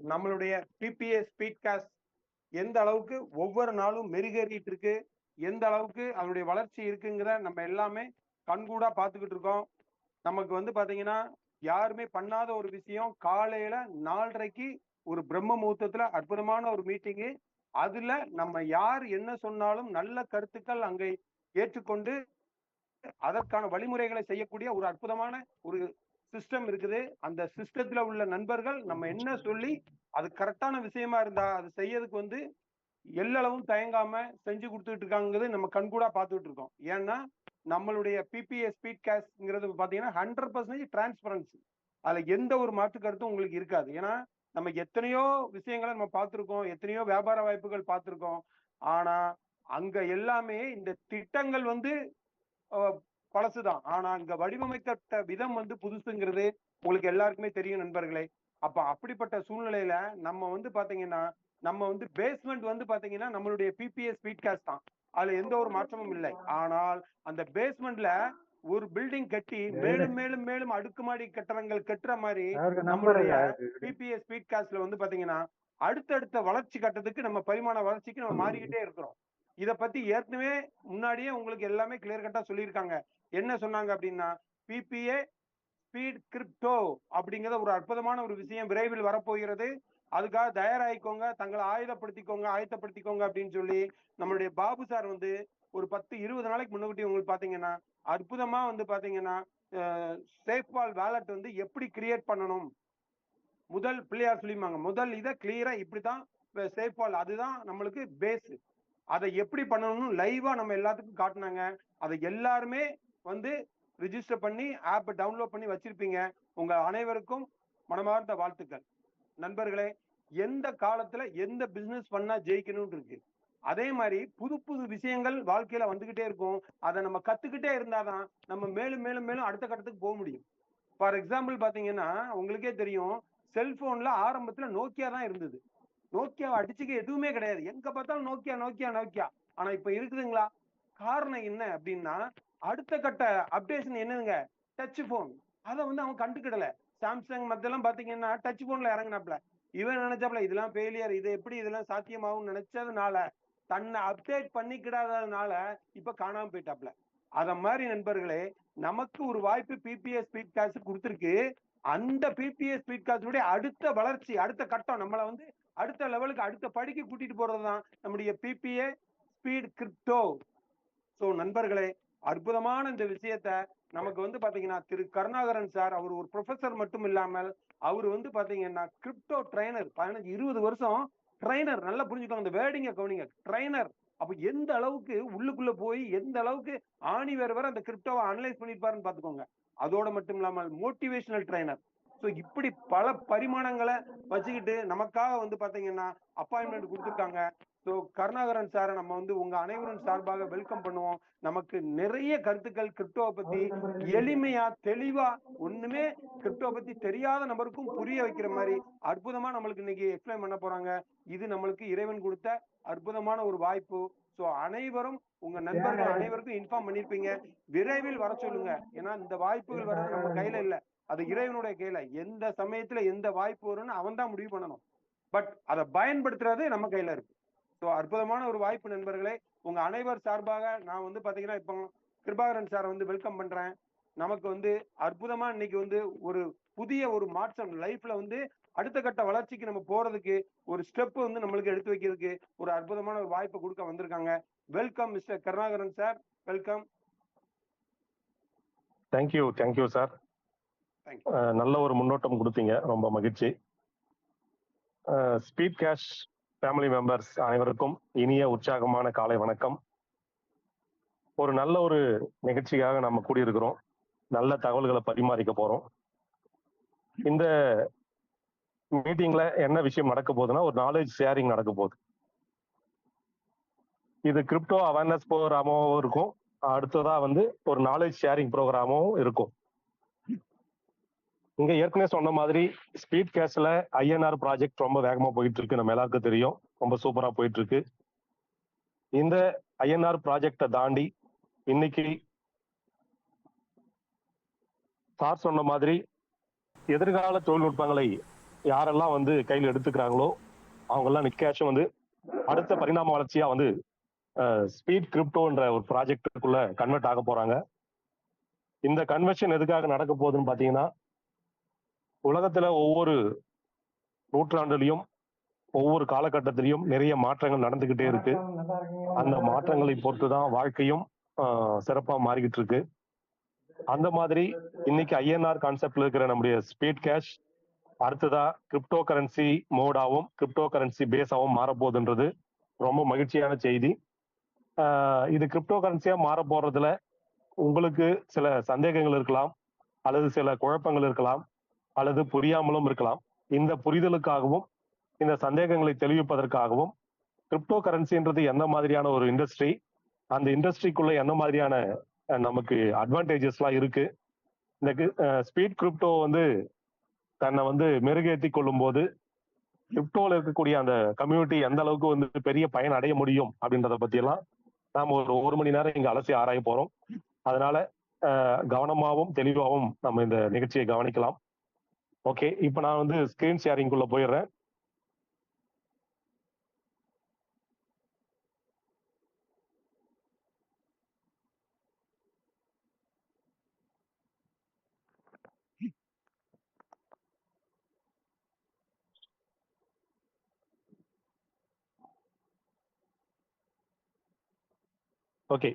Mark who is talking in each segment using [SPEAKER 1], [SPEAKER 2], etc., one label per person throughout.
[SPEAKER 1] நம்மளுடைய BBA speed cost எந்த அளவுக்கு ஒவ்வொரு நாளும் மெருகேறிட்டு இருக்கு, எந்த அளவுக்கு அதனுடைய வளர்ச்சி இருக்குங்கிற நம்ம எல்லாமே கண்கூடா பார்த்துக்கிட்டு இருக்கோம். நமக்கு வந்து பாத்தீங்கன்னா யாருமே பண்ணாத ஒரு விஷயம், காலையில 4:30க்கு ஒரு பிரம்ம முகூர்த்தத்துல அற்புதமான ஒரு மீட்டிங்கு. அதுல நம்ம யார் என்ன சொன்னாலும் நல்ல கருத்துக்கள் அங்கே ஏற்றுக்கொண்டு அதற்கான வழிமுறைகளை செய்யக்கூடிய ஒரு அற்புதமான ஒரு சிஸ்டம் இருக்குது. அந்த சிஸ்டத்துல உள்ள நண்பர்கள் நம்ம என்ன சொல்லி அது கரெக்டான விஷயமா இருந்தா அது செய்யறதுக்கு வந்து எல்லளவும் தயங்காம செஞ்சு கொடுத்துட்டு இருக்காங்கிறது நம்ம கண்கூடா பார்த்துட்டு இருக்கோம். ஏன்னா நம்மளுடைய பிபிஏ ஸ்பீட் காஸ்ட்ங்கிறது பாத்தீங்கன்னா 100% டிரான்ஸ்பரன்சி. அதுல எந்த ஒரு மாற்று கருத்தும் உங்களுக்கு இருக்காது. ஏன்னா நம்ம எத்தனையோ விஷயங்களை நம்ம பார்த்திருக்கோம், எத்தனையோ வியாபார வாய்ப்புகள் பார்த்திருக்கோம். ஆனா அங்க எல்லாமே இந்த திட்டங்கள் வந்து பழசுதான். ஆனா இங்க வடிவமைக்கப்பட்ட விதம் வந்து புதுசுங்கிறது உங்களுக்கு எல்லாருக்குமே தெரியும் நண்பர்களே. அப்ப அப்படிப்பட்ட சூழ்நிலையில நம்ம வந்து பாத்தீங்கன்னா நம்ம வந்து பேஸ்மெண்ட் வந்து பாத்தீங்கன்னா நம்மளுடைய பிபிஏ ஸ்பீட் காஸ்ட் தான். அதுல எந்த ஒரு மாற்றமும் இல்லை. ஆனால் அந்த பேஸ்மெண்ட்ல ஒரு பில்டிங் கட்டி மேலும் மேலும் மேலும் அடுக்குமாடி கட்டடங்கள் கட்டுற மாதிரி நம்மளுடைய பிபிஏ ஸ்பீட் காஸ்ட்ல வந்து பாத்தீங்கன்னா அடுத்தடுத்த வளர்ச்சி கட்டத்துக்கு நம்ம பரிமாண வளர்ச்சிக்கு நம்ம மாறிக்கிட்டே இருக்கிறோம். இத பத்தி ஏற்கனவே முன்னாடியே உங்களுக்கு எல்லாமே கிளியர் கட்டா சொல்லியிருக்காங்க. என்ன சொன்னாங்க அப்படின்னா பிபிஏ ஸ்பீட் கிரிப்டோ அப்படிங்கிற ஒரு அற்புதமான ஒரு விஷயம் விரைவில் வரப்போகிறது. அதுக்காக தயாராகிக்கோங்க, தங்களை ஆயத்தப்படுத்திக்கோங்க அப்படின்னு சொல்லி நம்மளுடைய பாபு சார் வந்து ஒரு 10-20 நாளைக்கு முன்னாடி உங்களுக்கு பாத்தீங்கன்னா அற்புதமா வந்து பாத்தீங்கன்னா சேஃப்பால் வேலட் வந்து எப்படி கிரியேட் பண்ணணும் முதல் பிள்ளையார் சொல்லிமாங்க. முதல் இதை கிளியரா இப்படிதான் சேஃப்பால், அதுதான் நம்மளுக்கு பேஸ். அதை எப்படி பண்ணணும்னு லைவா நம்ம எல்லாத்துக்கும் காட்டினாங்க. அதை எல்லாருமே வந்து ரிஜிஸ்டர் பண்ணி ஆப் டவுன்லோட் பண்ணி வச்சிருப்பீங்க. உங்க அனைவருக்கும் மனமார்ந்த வாழ்த்துக்கள். நண்பர்களே, எந்த காலத்துல எந்த பிசினஸ் பண்ணா ஜெயிக்கணும் இருக்கு. அதே மாதிரி புது புது விஷயங்கள் வாழ்க்கையில வந்துகிட்டே இருக்கும். அதை நம்ம கத்துக்கிட்டே இருந்தாதான் நம்ம மேலும் மேலும் மேலும் அடுத்த கட்டத்துக்கு போக முடியும். ஃபார் எக்ஸாம்பிள் பாத்தீங்கன்னா உங்களுக்கே தெரியும், செல்போன்ல ஆரம்பத்துல நோக்கியா தான் இருந்தது. நோக்கியாவை அடிச்சுக்க எதுவுமே கிடையாது. எங்க பார்த்தாலும் நோக்கியா நோக்கியா நோக்கியா. ஆனா இப்ப இருக்குதுங்களா? காரணம் என்ன அப்படின்னா அடுத்த கட்ட அப்டேஷன் என்னதுங்க, டச் போன். அதை வந்து அவன் கண்டுக்கிடல. சாம்சங் மத்தெல்லாம் பாத்தீங்கன்னா டச் போன்ல இறங்கினாப்ல. இவன் நினைச்சாப்ல இதெல்லாம் ஃபெயிலியர், இது எப்படி இதெல்லாம் சாத்தியமாகும் நினைச்சதுனால தன்னை அப்டேட் பண்ணிக்கிடாததுனால இப்ப காணாம போயிட்டாப்ல. அத மாதிரி நண்பர்களே, நமக்கு ஒரு வாய்ப்பு பிபிஏ ஸ்பீட் காஸ்ட் கொடுத்துருக்கு. அந்த பிபிஏ ஸ்பீட் காஸ்டுடைய அடுத்த வளர்ச்சி, அடுத்த கட்டம், நம்மளை வந்து அடுத்த லெவலுக்கு அடுத்த படிக்கு கூட்டிட்டு போறதுதான் நம்முடைய பிபிஏ ஸ்பீட் கிரிப்டோ. சோ நண்பர்களே, அற்புதமான இந்த விஷயத்த நமக்கு வந்து பாத்தீங்கன்னா திரு கருணாகரன் சார், அவர் ஒரு ப்ரொஃபசர் மட்டும் இல்லாமல் அவர் வந்து பாத்தீங்கன்னா கிரிப்டோ ட்ரைனர், 15-20 வருஷம் ட்ரைனர். நல்லா புரிஞ்சுக்கோங்க, இந்த வேர்டிங்க கவனிங்க, ட்ரைனர். அப்ப எந்த அளவுக்கு உள்ளுக்குள்ள போய் எந்த அளவுக்கு ஆணி வேற அந்த கிரிப்டோவை அனலைஸ் பண்ணிருப்பாருன்னு பாத்துக்கோங்க. அதோட மட்டும் இல்லாமல் மோட்டிவேஷனல் ட்ரைனர். ஸோ இப்படி பல பரிமாணங்களை வச்சுக்கிட்டு நமக்காக வந்து பாத்தீங்கன்னா அப்பாயின்மெண்ட் கொடுத்துருக்காங்க. ஸோ கருணாகரன் சாரை நம்ம வந்து உங்க அனைவரும் சார்பாக வெல்கம் பண்ணுவோம். நமக்கு நிறைய கருத்துக்கள் கிரிப்டோவை பத்தி எளிமையா தெளிவா, ஒண்ணுமே கிரிப்டோ பத்தி தெரியாத நபருக்கும் புரிய வைக்கிற மாதிரி அற்புதமா நம்மளுக்கு இன்னைக்கு எக்ஸ்பிளைன் பண்ண போறாங்க. இது நம்மளுக்கு இறைவன் கொடுத்த அற்புதமான ஒரு வாய்ப்பு. ஸோ அனைவரும் உங்க நண்பர்கள் அனைவருக்கும் இன்ஃபார்ம் பண்ணிருப்பீங்க, விரைவில் வர சொல்லுங்க. ஏன்னா இந்த வாய்ப்புகள் வர்றது நம்ம கையில இல்ல, அது இறைவனுடைய கையில. எந்த சமயத்துல எந்த வாய்ப்பு வரும்னு அவன் தான் முடிவு பண்ணணும். பட் அதை பயன்படுத்துறது நம்ம கையில இருக்கு. ஸோ அற்புதமான ஒரு வாய்ப்பு நண்பர்களே. உங்க அனைவர் சார்பாக நான் வந்து பாத்தீங்கன்னா இப்போ கிருபாகரன் சார் வந்து வெல்கம் பண்றேன். நமக்கு வந்து அற்புதமா இன்னைக்கு வந்து ஒரு புதிய ஒரு மாற்றம் லைஃப்ல வந்து அடுத்த கட்ட வளர்ச்சிக்கு நம்ம போறதுக்கு ஒரு ஸ்டெப் வந்து நம்மளுக்கு எடுத்து வைக்கிறதுக்கு ஒரு அற்புதமான ஒரு வாய்ப்பை கொடுக்க வந்திருக்காங்க. Welcome mister Karunakaran sir, welcome.
[SPEAKER 2] Thank you sir. நல்ல ஒரு முன்னோட்டம் கொடுத்தீங்க, ரொம்ப மகிழ்ச்சி. ஸ்பீட் கேஷ் ஃபேமிலி மெம்பர்ஸ் அனைவருக்கும் இனிய உற்சாகமான காலை வணக்கம். ஒரு நல்ல ஒரு நிகழ்ச்சியாக நம்ம கூடியிருக்கிறோம், நல்ல தகவல்களை பரிமாறிக்க போறோம். இந்த மீட்டிங்ல என்ன விஷயம் நடக்க போகுதுன்னா ஒரு நாலேஜ் ஷேரிங் நடக்க போகுது. இது கிரிப்டோ அவேர்னஸ் ப்ரோக்ராமும் இருக்கும், அடுத்ததா வந்து ஒரு நாலேஜ் ஷேரிங் ப்ரோக்ராமும் இருக்கும். இங்க ஏற்கனவே சொன்ன மாதிரி ஸ்பீட் கேஷ்ல ஐஎன்ஆர் ப்ராஜெக்ட் ரொம்ப வேகமா போயிட்டு இருக்கு, நம்ம எல்லாருக்கும் தெரியும், ரொம்ப சூப்பரா போயிட்டு இருக்கு. இந்த ஐஎன்ஆர் ப்ராஜெக்டை தாண்டி இன்னைக்கு சார் சொன்ன மாதிரி எதிர்கால தொழில்நுட்பங்களை யாரெல்லாம் வந்து கையில் எடுத்துக்கிறாங்களோ அவங்க எல்லாம் நிக்காச்சும் வந்து அடுத்த பரிணாம வளர்ச்சியா வந்து ஸ்பீட் கிரிப்டோன்ற ஒரு ப்ராஜெக்டுக்குள்ள கன்வெர்ட் ஆக போறாங்க. இந்த கன்வெர்ஷன் எதுக்காக நடக்க போகுதுன்னு பாத்தீங்கன்னா, உலகத்துல ஒவ்வொரு நூற்றாண்டுலையும் ஒவ்வொரு காலகட்டத்திலையும் நிறைய மாற்றங்கள் நடந்துகிட்டே இருக்கு. அந்த மாற்றங்களை பொறுத்துதான் வாழ்க்கையும் சிறப்பா மாறிக்கிட்டு இருக்கு. அந்த மாதிரி இன்னைக்கு ஐஎன்ஆர் கான்செப்ட்ல இருக்கிற நம்முடைய ஸ்பீட் கேஷ் அடுத்ததா கிரிப்டோ கரன்சி மோடாவும் கிரிப்டோ கரன்சி பேஸாவும் மாறப்போகுதுன்றது ரொம்ப மகிழ்ச்சியான செய்தி. இது கிரிப்டோ கரன்சியா மாற போறதுல உங்களுக்கு சில சந்தேகங்கள் இருக்கலாம், அல்லது சில குழப்பங்கள் இருக்கலாம், அல்லது புரியாமலும் இருக்கலாம். இந்த புரிதலுக்காகவும் இந்த சந்தேகங்களை தெளிவிப்பதற்காகவும் கிரிப்டோ கரன்சின்றது எந்த மாதிரியான ஒரு இண்டஸ்ட்ரி, அந்த இண்டஸ்ட்ரிக்குள்ள என்ன மாதிரியான நமக்கு அட்வான்டேஜஸ்லாம் இருக்கு, இந்த ஸ்பீட் கிரிப்டோ வந்து தன்னை வந்து மெருகேற்றி கொள்ளும் போது கிரிப்டோல இருக்கக்கூடிய அந்த கம்யூனிட்டி எந்த அளவுக்கு வந்து பெரிய பயன் அடைய முடியும் அப்படின்றத பத்தி எல்லாம் நாம ஒரு மணி நேரம் இங்க அலசி ஆராய போறோம். அதனால கவனமாகவும் தெளிவாகவும் நம்ம இந்த நிகழ்ச்சியை கவனிக்கலாம். ஓகே, இப்ப நான் வந்து ஸ்கிரீன் ஷேரிங்குள்ள போயிடுறேன். ஓகே,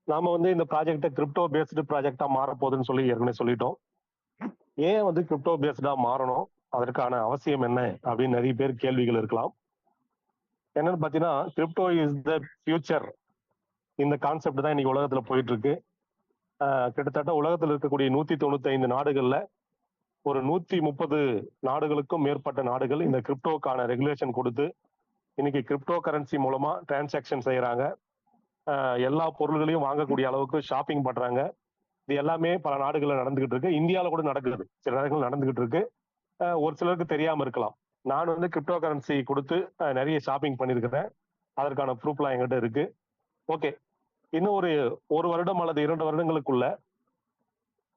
[SPEAKER 2] நாம வந்து இந்த ப்ராஜெக்டை கிரிப்டோ பேஸ்டு ப்ராஜெக்டா மாற போகுதுன்னு சொல்லி ஏற்கனவே சொல்லிட்டோம். ஏன் வந்து கிரிப்டோ பேஸ்டா மாறணும், அதற்கான அவசியம் என்ன அப்படின்னு நிறைய பேர் கேள்விகள் இருக்கலாம். என்னன்னு பாத்தீங்கன்னா, கிரிப்டோ இஸ் த ஃபியூச்சர். இந்த கான்செப்ட் தான் இன்னைக்கு உலகத்துல போயிட்டு இருக்கு. கிட்டத்தட்ட உலகத்தில் இருக்கக்கூடிய 195 நாடுகள்ல ஒரு 130 நாடுகளுக்கும் மேற்பட்ட நாடுகள் இந்த கிரிப்டோக்கான ரெகுலேஷன் கொடுத்து இன்னைக்கு கிரிப்டோ கரன்சி மூலமா டிரான்சாக்ஷன் செய்யறாங்க. எல்லா பொருள்களையும் வாங்கக்கூடிய அளவுக்கு ஷாப்பிங் பண்றாங்க. இது எல்லாமே பல நாடுகள்ல நடந்துகிட்டு இருக்கு. இந்தியாவில கூட நடக்குது, சில நேரங்கள் நடந்துகிட்டு இருக்கு. ஒரு சிலருக்கு தெரியாம இருக்கலாம். நான் வந்து கிரிப்டோ கரன்சி கொடுத்து நிறைய ஷாப்பிங் பண்ணியிருக்கிறேன். அதற்கான ப்ரூஃப்லாம் என்கிட்ட இருக்கு. ஓகே, இன்னும் ஒரு வருடம் அல்லது 2 வருடங்களுக்குள்ள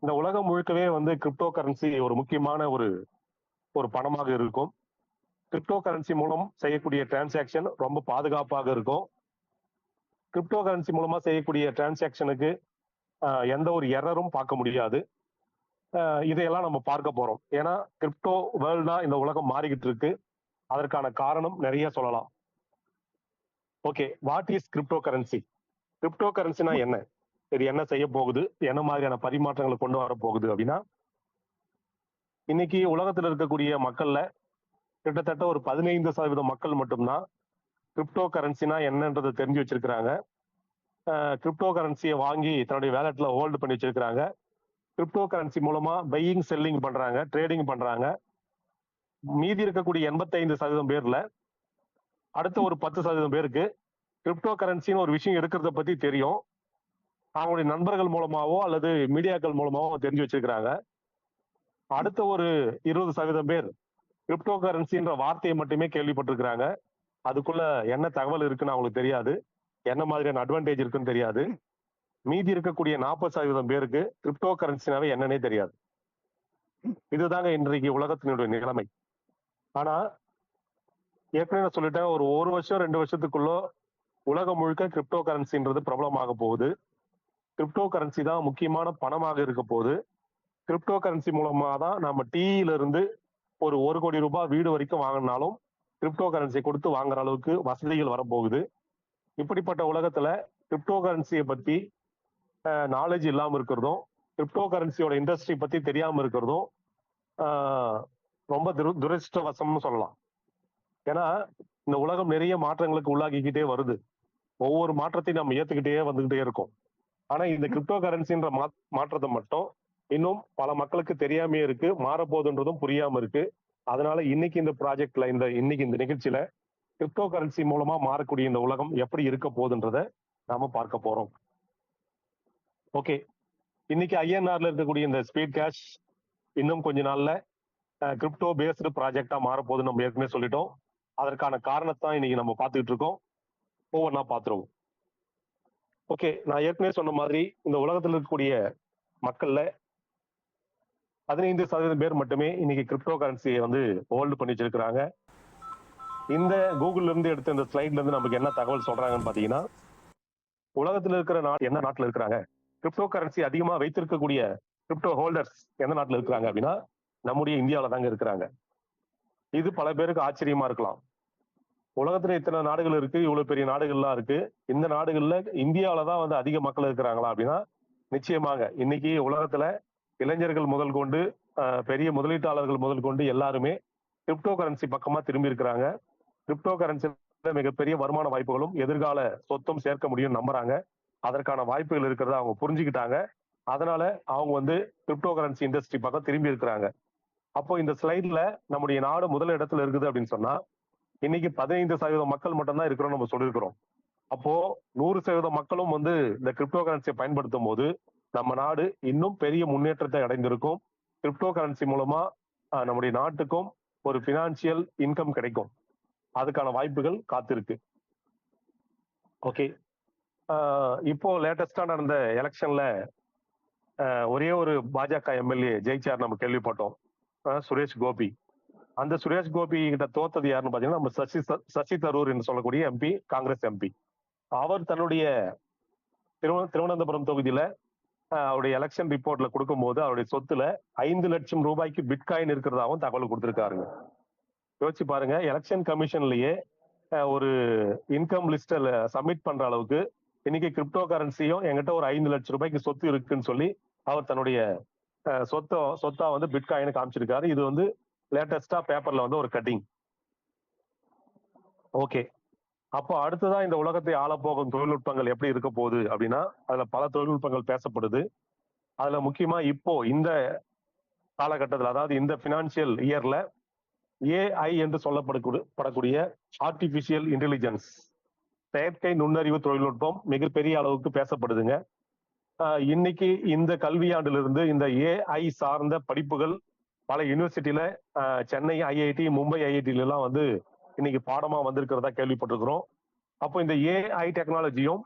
[SPEAKER 2] இந்த உலகம் முழுக்கவே வந்து கிரிப்டோ கரன்சி ஒரு முக்கியமான ஒரு பணமாக இருக்கும். கிரிப்டோ கரன்சி மூலம் செய்யக்கூடிய டிரான்சாக்ஷன் ரொம்ப பாதுகாப்பாக இருக்கும். கிரிப்டோ கரன்சி மூலமா செய்யக்கூடிய டிரான்சாக்ஷனுக்கு எந்த ஒரு எரரும் பார்க்க முடியாது. இதையெல்லாம் நம்ம பார்க்க போறோம். ஏன்னா கிரிப்டோ வேர்ல்டா இந்த உலகம் மாறிக்கிட்டு இருக்கு. அதற்கான காரணம் நிறைய சொல்லலாம். Okay, what is crypto currency? Crypto கரன்சினா என்ன, இது என்ன செய்ய போகுது, என்ன மாதிரியான பரிமாற்றங்களை கொண்டு வர போகுது அப்படின்னா, இன்னைக்கு உலகத்தில் இருக்கக்கூடிய மக்கள்ல கிட்டத்தட்ட ஒரு 15% மக்கள் மட்டும்தான் கிரிப்டோ கரன்சினா என்னன்றதை தெரிஞ்சு வச்சிருக்கிறாங்க. கிரிப்டோ கரன்சியை வாங்கி தன்னுடைய வேலட்ல ஹோல்டு பண்ணி வச்சிருக்கிறாங்க. கிரிப்டோ கரன்சி மூலமா பையிங் செல்லிங் பண்றாங்க, ட்ரேடிங் பண்றாங்க. மீதி இருக்கக்கூடிய 85% பேர்ல அடுத்த ஒரு 10% பேருக்கு கிரிப்டோ கரன்சின்னு ஒரு விஷயம் இருக்கிறத பத்தி தெரியும். அவங்களுடைய நண்பர்கள் மூலமாவோ அல்லது மீடியாக்கள் மூலமாவோ தெரிஞ்சு வச்சிருக்கிறாங்க. அடுத்த ஒரு 20% பேர் கிரிப்டோ கரன்சின்ற வார்த்தையை மட்டுமே கேள்விப்பட்டிருக்கிறாங்க. அதுக்குள்ள என்ன தகவல் இருக்குன்னு அவங்களுக்கு தெரியாது, என்ன மாதிரியான அட்வான்டேஜ் இருக்குன்னு தெரியாது. மீதி இருக்கக்கூடிய 40% பேருக்கு கிரிப்டோ கரன்சினாவே என்னன்னே தெரியாது. இதுதாங்க இன்றைக்கு உலகத்தினுடைய நிலைமை. ஆனா ஏற்கனவே நான் சொல்லிட்டேன், ஒரு வருஷம் 2 வருஷத்துக்குள்ள உலகம் முழுக்க கிரிப்டோ கரன்சின்றது பிரபலமாக போகுது. கிரிப்டோ கரன்சி தான் முக்கியமான பணமாக இருக்க போகுது. கிரிப்டோ கரன்சி மூலமா தான் நம்ம டீயில இருந்து ஒரு கோடி ரூபாய் வீடு வரைக்கும் வாங்கினாலும் கிரிப்டோ கரன்சி கொடுத்து வாங்குற அளவுக்கு வசதிகள் வரப்போகுது. இப்படிப்பட்ட உலகத்துல கிரிப்டோ கரன்சியை பத்தி நாலேஜ் இல்லாம இருக்கிறதும், கிரிப்டோ கரன்சியோட இண்டஸ்ட்ரி பத்தி தெரியாம இருக்கிறதும் ரொம்ப துரதிருஷ்டவசம்னு சொல்லலாம். ஏன்னா இந்த உலகம் நிறைய மாற்றங்களுக்கு உள்ளாகிக்கிட்டே வருது. ஒவ்வொரு மாற்றத்தையும் நம்ம ஏத்துக்கிட்டே வந்துகிட்டே இருக்கோம். ஆனா இந்த கிரிப்டோ கரன்சின்ற மாற்றத்தை மட்டும் இன்னும் பல மக்களுக்கு தெரியாமே இருக்கு, மாறப்போகுதுன்றதும் புரியாம இருக்கு. அதனால இன்னைக்கு இந்த ப்ராஜெக்ட்ல இன்னைக்கு இந்த நிகழ்ச்சியில கிரிப்டோ கரன்சி மூலமா மாறக்கூடிய இந்த உலகம் எப்படி இருக்க போகுதுன்றத நாம பார்க்க போறோம். ஓகே, இன்னைக்கு ஐஎன்ஆர்ல இருக்கக்கூடிய இந்த ஸ்பீட் கேஷ் இன்னும் கொஞ்ச நாள்ல கிரிப்டோ பேஸ்டு ப்ராஜெக்டா மாறப்போகுதுன்னு நம்ம ஏற்கனவே சொல்லிட்டோம். அதற்கான காரணத்தான் இன்னைக்கு நம்ம பார்த்துக்கிட்டு இருக்கோம். ஒவ்வொன்றா பார்த்துருவோம். ஓகே, நான் ஏற்கனவே சொன்ன மாதிரி இந்த உலகத்தில் இருக்கக்கூடிய மக்கள்ல 15% பேர் மட்டுமே இன்னைக்கு கிரிப்டோ கரன்சியை வந்து ஹோல்டு பண்ணி வச்சிருக்கிறாங்க. இந்த கூகுள்ல இருந்து எடுத்த இந்த ஸ்லைட்ல இருந்து நமக்கு என்ன தகவல் சொல்றாங்கன்னு பாத்தீங்கன்னா, உலகத்துல இருக்கிற எந்த நாட்டுல இருக்கிறாங்க, கிரிப்டோ கரன்சி அதிகமா வைத்திருக்கக்கூடிய கிரிப்டோ ஹோல்டர்ஸ் எந்த நாட்டுல இருக்கிறாங்க அப்படின்னா நம்முடைய இந்தியாவில தாங்க இருக்கிறாங்க. இது பல பேருக்கு ஆச்சரியமா இருக்கலாம். உலகத்துல இத்தனை நாடுகள் இருக்கு, இவ்வளவு பெரிய நாடுகள்லாம் இருக்கு, இந்த நாடுகள்ல இந்தியாவில தான் வந்து அதிக மக்கள் இருக்கிறாங்களா அப்படின்னா நிச்சயமாக இன்னைக்கு உலகத்துல இளைஞர்கள் முதல் கொண்டு பெரிய முதலீட்டாளர்கள் முதல் கொண்டு எல்லாருமே கிரிப்டோ கரன்சி பக்கமா திரும்பி இருக்கிறாங்க. கிரிப்டோ கரன்சி மிகப்பெரிய வருமான வாய்ப்புகளும் எதிர்கால சொத்தும் சேர்க்க முடியும் நம்புறாங்க. அதற்கான வாய்ப்புகள் இருக்கிறத அவங்க புரிஞ்சுக்கிட்டாங்க. அதனால அவங்க வந்து கிரிப்டோ கரன்சி இண்டஸ்ட்ரி பக்கம் திரும்பி இருக்கிறாங்க. அப்போ இந்த ஸ்லைட்ல நம்முடைய நாடு முதல் இடத்துல இருக்குது அப்படின்னு சொன்னா இன்னைக்கு 15% மக்கள் மட்டும்தான் இருக்கிறோம் நம்ம சொல்லியிருக்கிறோம். அப்போ 100% மக்களும் வந்து இந்த கிரிப்டோ கரன்சியை பயன்படுத்தும் போது நம்ம நாடு இன்னும் பெரிய முன்னேற்றத்தை அடைந்திருக்கும். கிரிப்டோ கரன்சி மூலமா நம்முடைய நாட்டுக்கும் ஒரு பினான்சியல் இன்கம் கிடைக்கும். அதுக்கான வாய்ப்புகள் காத்திருக்கு. ஓகே, இப்போ லேட்டஸ்டா நடந்த எலெக்ஷன்ல ஒரே ஒரு பாஜக எம்எல்ஏ ஜெயிச்சார் நம்ம கேள்விப்பட்டோம், சுரேஷ் கோபி. அந்த சுரேஷ் கோபி கிட்ட தோத்தது யாருன்னு பாத்தீங்கன்னா நம்ம சசி தரூர் என்று சொல்லக்கூடிய எம்பி, காங்கிரஸ் எம்பி. அவர் தன்னுடைய திருவனந்தபுரம் தொகுதியில அவருடைய எலெக்ஷன் ரிப்போர்ட்ல கொடுக்கும் போது அவருடைய சொத்துல 5 லட்சம் ரூபாய்க்கு பிட்காயின் இருக்கிறதாவும் தகவல் கொடுத்திருக்காருங்க. யோசிச்சு பாருங்க, எலெக்ஷன் கமிஷன்லயே ஒரு இன்கம் லிஸ்ட்ல சப்மிட் பண்ற அளவுக்கு இன்னைக்கு கிரிப்டோ கரன்சியும் என்கிட்ட ஒரு 5 லட்சம் ரூபாய்க்கு சொத்து இருக்குன்னு சொல்லி அவர் தன்னுடைய சொத்தா வந்து பிட்காயினை காமிச்சிருக்காரு. இது வந்து லேட்டஸ்டா பேப்பர்ல வந்து ஒரு கட்டிங். ஓகே, அப்போ அடுத்ததான் இந்த உலகத்தை ஆளப்போகும் தொழில்நுட்பங்கள் எப்படி இருக்க போகுது அப்படின்னா அதுல பல தொழில்நுட்பங்கள் பேசப்படுது. அதுல முக்கியமா இப்போ இந்த காலகட்டத்தில், அதாவது இந்த பினான்சியல் இயர்ல ஏஐ என்று சொல்லப்படக்கூடிய ஆர்டிபிஷியல் இன்டெலிஜென்ஸ், செயற்கை நுண்ணறிவு தொழில்நுட்பம் மிகப்பெரிய அளவுக்கு பேசப்படுதுங்க. இன்னைக்கு இந்த கல்வியாண்டிலிருந்து இந்த ஏஐ சார்ந்த படிப்புகள் பல யூனிவர்சிட்டியில சென்னை ஐஐடி, மும்பை ஐஐடில எல்லாம் வந்து இன்னைக்கு பாடமா வந்திருக்கிறதா கேள்விப்பட்டிருக்கிறோம். அப்போ இந்த ஏஐ டெக்னாலஜியும்